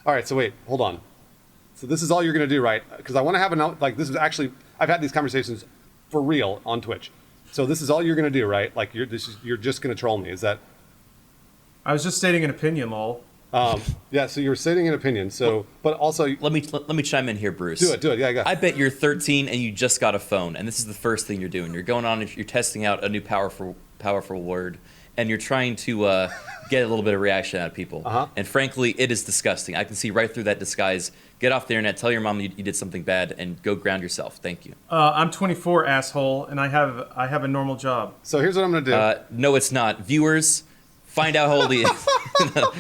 All right, so wait, hold on. So this is all you're gonna do, right? Because I want to have this is actually I've had these conversations for real on Twitch. So this is all you're gonna do, right? Like you're just gonna troll me. Is that? I was just stating an opinion, lol. Yeah. So you're stating an opinion. So, but also let me chime in here, Bruce. Do it. Yeah, I bet you're 13 and you just got a phone, and this is the first thing you're doing. You're going on. You're testing out a new powerful word, and you're trying to get a little bit of reaction out of people. Uh-huh. And frankly, it is disgusting. I can see right through that disguise. Get off the internet. Tell your mom you did something bad, and go ground yourself. Thank you. I'm 24, asshole, and I have a normal job. So here's what I'm gonna do. No, it's not. Viewers, find out how old he is.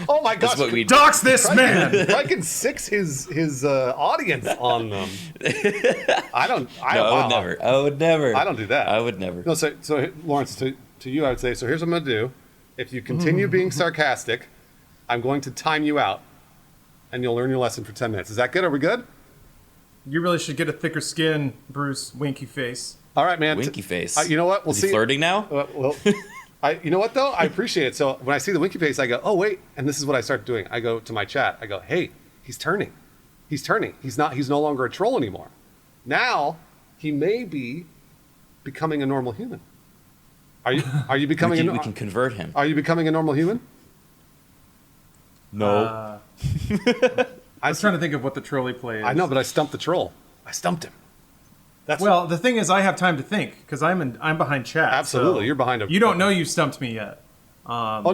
Oh my gosh! What we dox this man. Criken six his audience on them. I would never. I don't do that. I would never. No, so Lawrence, to you, I would say. So here's what I'm gonna do. If you continue being sarcastic, I'm going to time you out, and you'll learn your lesson for 10 minutes. Is that good? Are we good? You really should get a thicker skin, Bruce. Winky face. All right, man. Winky face. You know what? We'll is see. He flirting now? Well, you know what though? I appreciate it. So when I see the winky face, I go, oh wait, and this is what I start doing. I go to my chat. I go, hey, he's turning. He's no longer a troll anymore. Now he may be becoming a normal human. Are you becoming? We can convert him. Are you becoming a normal human? No. I was trying to think of what the trolley play is. I know, but I stumped the troll. I stumped him. The thing is, I have time to think because I'm behind chat. Absolutely, so you're behind him. You don't know you stumped me yet. But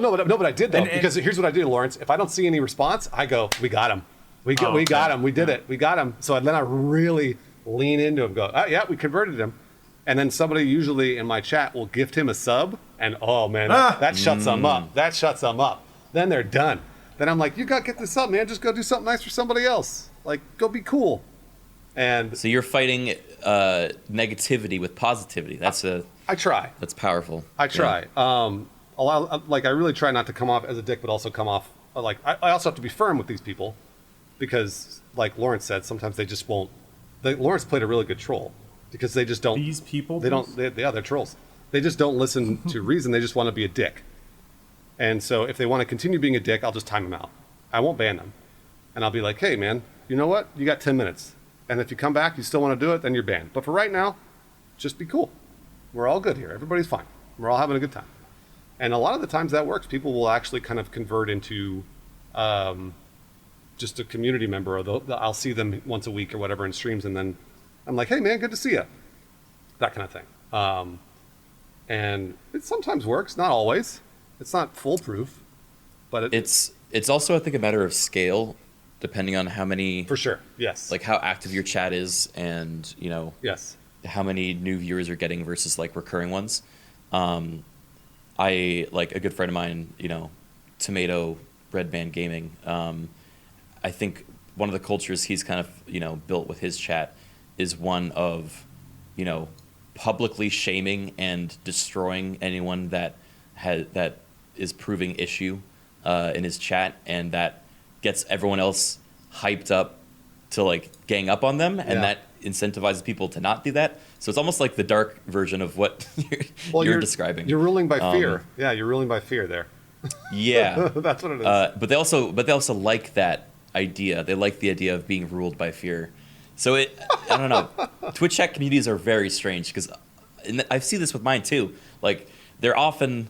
I did though. Because here's what I do, Lawrence. If I don't see any response, I go, "We got him. We got him. We did it. We got him." So then I really lean into him. Go, "Oh yeah, we converted him." And then somebody usually in my chat will gift him a sub, and oh man, that shuts them up. That shuts them up. Then they're done. Then I'm like, "You got to get this up, man. Just go do something nice for somebody else. Like, go be cool." And so you're fighting negativity with positivity. I try. That's powerful. I try. Yeah. I really try not to come off as a dick, but also come off I also have to be firm with these people, because like Lawrence said, sometimes they just won't. Lawrence played a really good troll because they just don't. These people. They're trolls. They just don't listen to reason. They just want to be a dick. And so if they want to continue being a dick, I'll just time them out. I won't ban them, and I'll be like, hey man, you know what? You got 10 minutes. And if you come back, you still want to do it, then you're banned. But for right now, just be cool. We're all good here. Everybody's fine. We're all having a good time. And a lot of the times that works. People will actually kind of convert into just a community member. Or I'll see them once a week or whatever in streams, and then I'm like, hey, man, good to see you. That kind of thing. And it sometimes works. Not always. It's not foolproof. But it's also, I think, a matter of scale. Depending on how many... For sure, yes. Like how active your chat is and, Yes. How many new viewers you're getting versus like recurring ones. I, like a good friend of mine, Tomato Red Band Gaming, I think one of the cultures he's kind of, built with his chat is one of, publicly shaming and destroying anyone that is proving issue in his chat, and that gets everyone else hyped up to like gang up on them, and that incentivizes people to not do that. So it's almost like the dark version of what you're describing. You're ruling by fear. Yeah, you're ruling by fear there. Yeah. That's what it is. But they also like that idea. They like the idea of being ruled by fear. So I don't know. Twitch chat communities are very strange because I see this with mine too. Like they're often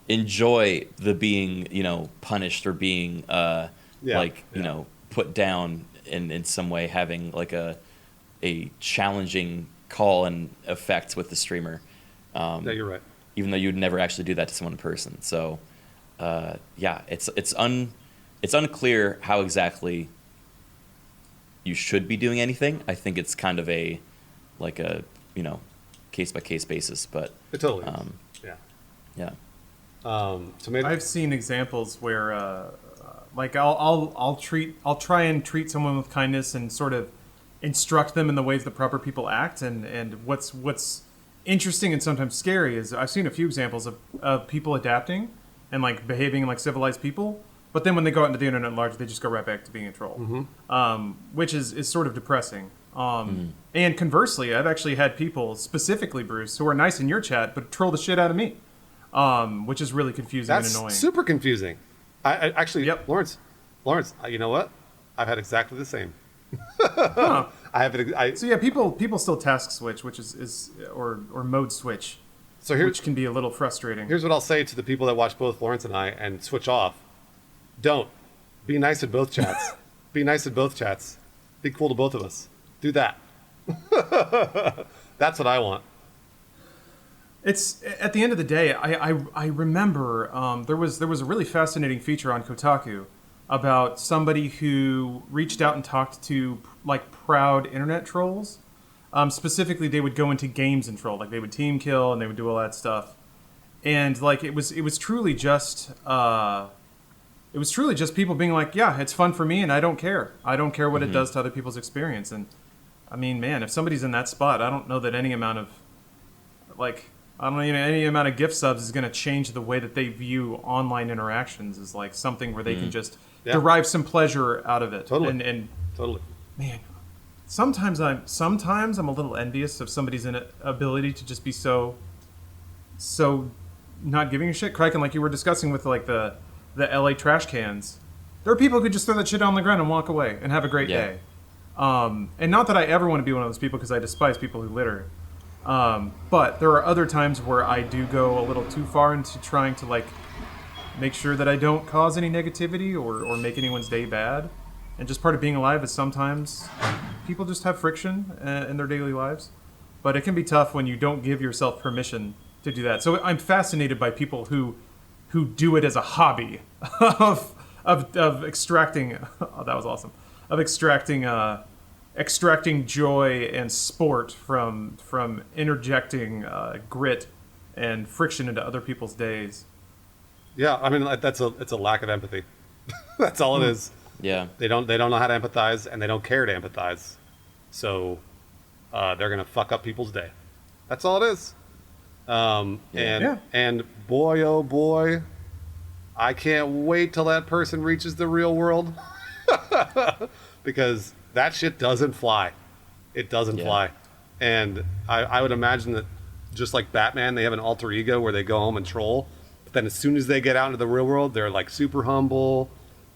enjoy the being, punished or being put down in some way, having like a challenging call and effect with the streamer. Yeah, you're right. Even though you'd never actually do that to someone in person. So it's unclear how exactly you should be doing anything. I think it's kind of a case by case basis, but it totally is. Yeah. So maybe I've seen examples where I'll try and treat someone with kindness and sort of instruct them in the ways that proper people act, and what's interesting and sometimes scary is I've seen a few examples of people adapting and like behaving like civilized people, but then when they go out into the internet at large, they just go right back to being a troll, which is sort of depressing. And conversely, I've actually had people, specifically Bruce, who are nice in your chat but troll the shit out of me, which is really confusing and annoying. That's super confusing. I actually, yep. Lawrence, you know what? I've had exactly the same. Huh. I have it. So yeah, people still task switch, which is or mode switch, which can be a little frustrating. Here's what I'll say to the people that watch both Lawrence and I and switch off: don't be nice in both chats. Be nice in both chats. Be cool to both of us. Do that. That's what I want. It's at the end of the day. I remember there was a really fascinating feature on Kotaku about somebody who reached out and talked to like proud internet trolls. Specifically, they would go into games and troll, like they would team kill and they would do all that stuff. And like it was truly just people being like, yeah, it's fun for me and I don't care. I don't care what it does to other people's experience. And I mean, man, if somebody's in that spot, I don't know that any amount of any amount of gift subs is going to change the way that they view online interactions as like something where they can just derive some pleasure out of it. Totally. And totally. Man, sometimes I'm a little envious of somebody's ability to just be so not giving a shit. Criken, like you were discussing with like the LA trash cans. There are people who could just throw that shit on the ground and walk away and have a great day. And not that I ever want to be one of those people because I despise people who litter. But there are other times where I do go a little too far into trying to like make sure that I don't cause any negativity or make anyone's day bad. And just part of being alive is sometimes people just have friction in their daily lives. But it can be tough when you don't give yourself permission to do that. So I'm fascinated by people who do it as a hobby of extracting. Oh, that was awesome. Of extracting joy and sport from interjecting grit and friction into other people's days. Yeah, I mean it's a lack of empathy. That's all it is. Yeah, they don't know how to empathize and they don't care to empathize, so they're gonna fuck up people's day. That's all it is. And boy, oh boy, I can't wait till that person reaches the real world. Because that shit doesn't fly. It doesn't fly. And I would imagine that just like Batman, they have an alter ego where they go home and troll. But then as soon as they get out into the real world, they're like super humble.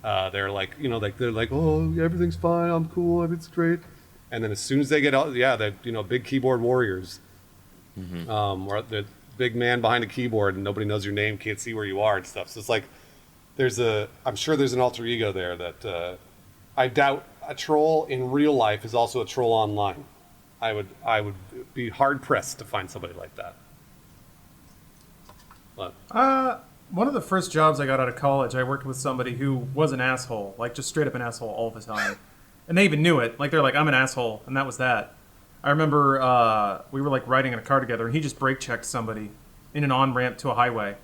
They're like, they're like, oh, everything's fine. I'm cool. Everything's great. And then as soon as they get out, they're, big keyboard warriors. Or the big man behind a keyboard and nobody knows your name, can't see where you are and stuff. So it's like, I'm sure there's an alter ego there that I doubt a troll in real life is also a troll online. I would be hard pressed to find somebody like that. But one of the first jobs I got out of college, I worked with somebody who was an asshole, like just straight up an asshole all the time, and they even knew it. Like they're like, I'm an asshole, and that was that. I remember we were like riding in a car together, and he just brake checked somebody in an on ramp to a highway,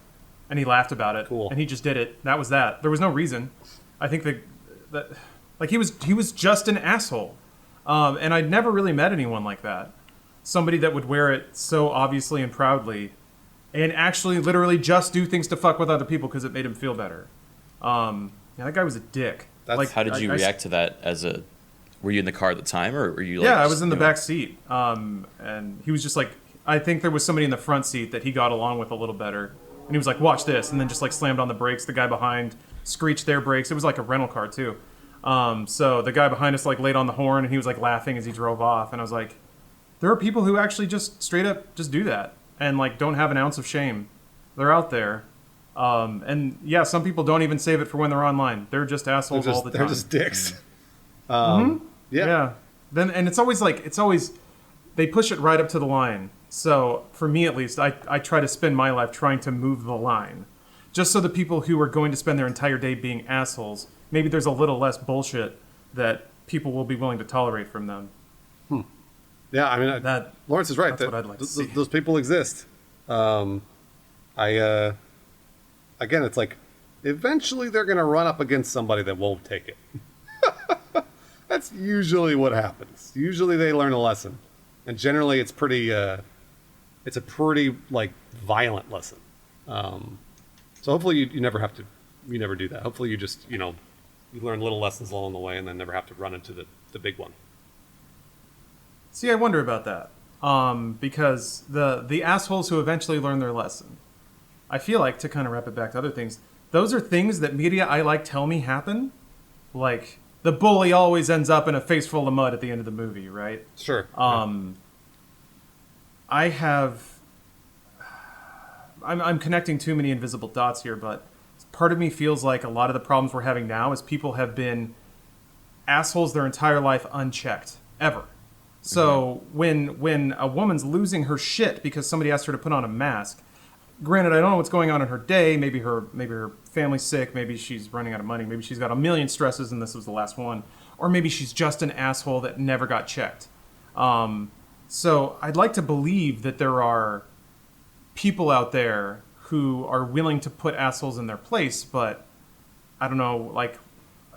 and he laughed about it. Cool. And he just did it. That was that. There was no reason. I think that. Like he was just an asshole, and I'd never really met anyone like that. Somebody that would wear it so obviously and proudly, and actually literally just do things to fuck with other people because it made him feel better. That guy was a dick. How did you react to that? Were you in the car at the time, or were you? I was in the back seat, and he was just like, I think there was somebody in the front seat that he got along with a little better, And he was like, watch this. And then just like slammed on the brakes. The guy behind screeched their brakes. It was like a rental car too. So the guy behind us like laid on the horn and he was like laughing as he drove off. And I was like, there are people who actually just straight up just do that and like don't have an ounce of shame. They're out there. And yeah, some people don't even save it for when they're online. They're just assholes all the time. They're just dicks. Yeah. Then and it's always they push it right up to the line. So for me at least, I try to spend my life trying to move the line, just so the people who are going to spend their entire day being assholes, maybe there's a little less bullshit that people will be willing to tolerate from them. Yeah, I mean, Lawrence is right. That's what I'd like to see. Those people exist. Again, it's like eventually they're going to run up against somebody that won't take it. That's usually what happens. Usually they learn a lesson, and generally it's it's a pretty like violent lesson. So hopefully you never have to, you never do that. Hopefully you just you learn little lessons along the way, and then never have to run into the big one. See, I wonder about that. Because the assholes who eventually learn their lesson, I feel like, to kind of wrap it back to other things, those are things that media I like tell me happen. Like, the bully always ends up in a face full of mud at the end of the movie, right? Sure. I'm connecting too many invisible dots here, but part of me feels like a lot of the problems we're having now is people have been assholes their entire life unchecked, ever. So when a woman's losing her shit because somebody asked her to put on a mask, granted, I don't know what's going on in her day. Maybe her family's sick. Maybe she's running out of money. Maybe she's got a million stresses and this was the last one. Or maybe she's just an asshole that never got checked. So I'd like to believe that there are people out there who are willing to put assholes in their place, but I don't know, like,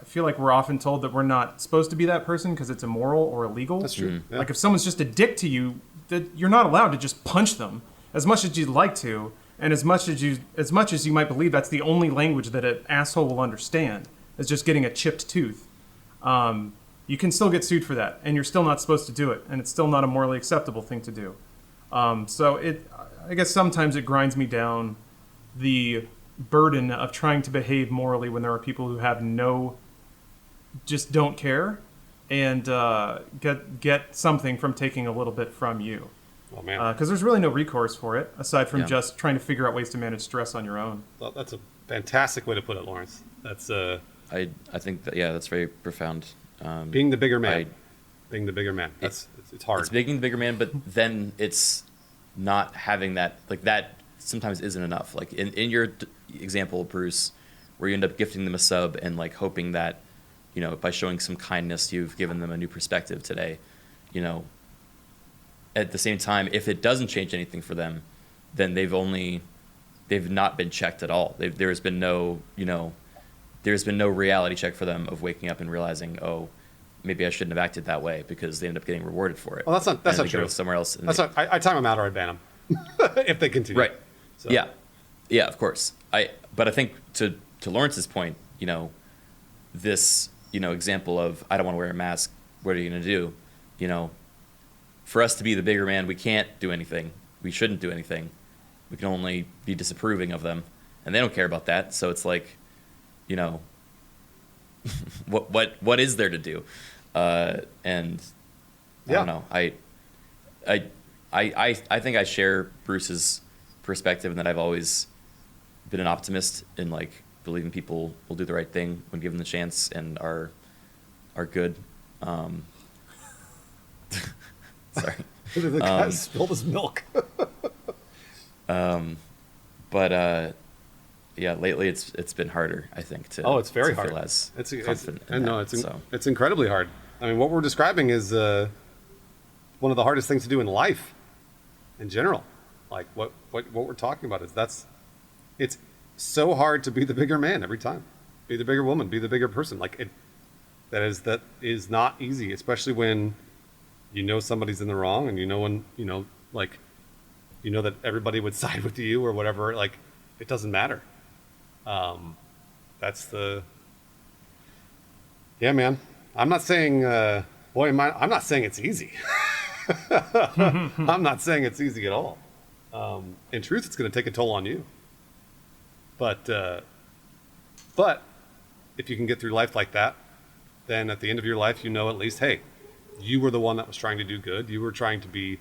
I feel like we're often told that we're not supposed to be that person because it's immoral or illegal. That's true. Yeah. Like if someone's just a dick to you, that you're not allowed to just punch them as much as you'd like to, and as much as you might believe that's the only language that an asshole will understand is just getting a chipped tooth. You can still get sued for that, and you're still not supposed to do it, and it's still not a morally acceptable thing to do. So I guess sometimes it grinds me down, the burden of trying to behave morally when there are people who have just don't care and get something from taking a little bit from you. Oh man! Because there's really no recourse for it aside from just trying to figure out ways to manage stress on your own. Well, that's a fantastic way to put it, Lawrence. That's I think that that's very profound. Being the bigger man. Being the bigger man. It's hard. It's being the bigger man, but then it's not having that, like, that sometimes isn't enough. Like in your example, Bruce, where you end up gifting them a sub and like hoping that, by showing some kindness, you've given them a new perspective today. At the same time, if it doesn't change anything for them, then they've not been checked at all. There's been no reality check for them of waking up and realizing, oh, maybe I shouldn't have acted that way, because they end up getting rewarded for it. Well, that's not true. Go somewhere else. I time them out or I ban them if they continue. Right. So. Yeah, of course. But I think to Lawrence's point, this example of, I don't want to wear a mask. What are you going to do? For us to be the bigger man, we can't do anything. We shouldn't do anything. We can only be disapproving of them, and they don't care about that. So it's like, what is there to do? And I don't know. I think I share Bruce's perspective, in that I've always been an optimist in like believing people will do the right thing when given the chance and are good. Sorry. The guy spilled his milk. Lately it's been harder, I think, to it's very hard. Feel less it's incredibly hard. I mean, what we're describing is one of the hardest things to do in life in general. Like what we're talking about it's so hard to be the bigger man every time. Be the bigger woman, be the bigger person. Like that is not easy, especially when somebody's in the wrong, and when that everybody would side with you or whatever. Like, it doesn't matter. Man. I'm not saying I'm not saying it's easy. I'm not saying it's easy at all. In truth, it's going to take a toll on you. But but if you can get through life like that, then at the end of your life, you know at least, hey, you were the one that was trying to do good. You were trying to be,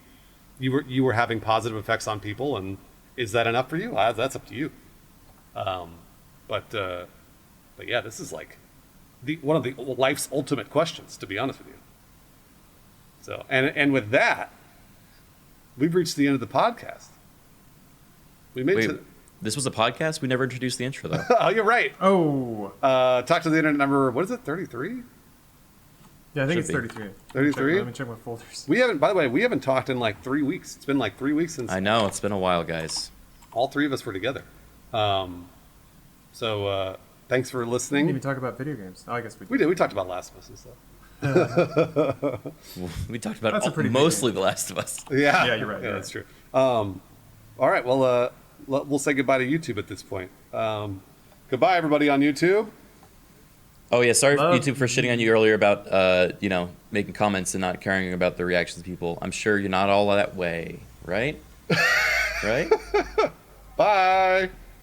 you were having positive effects on people, and is that enough for you? That's up to you. But yeah, this is like one of the life's ultimate questions, to be honest with you. So and with that, we've reached the end of the podcast. This was a podcast? We never introduced the intro, though. Oh, you're right. Oh. Talk to the internet number, what is it, 33? Yeah, I think it's 33. 33? Let me check my folders. By the way, we haven't talked in like 3 weeks. It's been like 3 weeks since. I know, it's been a while, guys. All three of us were together. So thanks for listening. We didn't even talk about video games. Oh, I guess we did. We did. We talked about Last of Us and stuff. We talked about mostly The Last of Us. Yeah. Yeah, you're right. Yeah, that's true. All right. Well, we'll say goodbye to YouTube at this point. Goodbye, everybody on YouTube. Oh yeah, sorry YouTube for shitting on you earlier about making comments and not caring about the reactions of people. I'm sure you're not all that way, right? Right? Bye.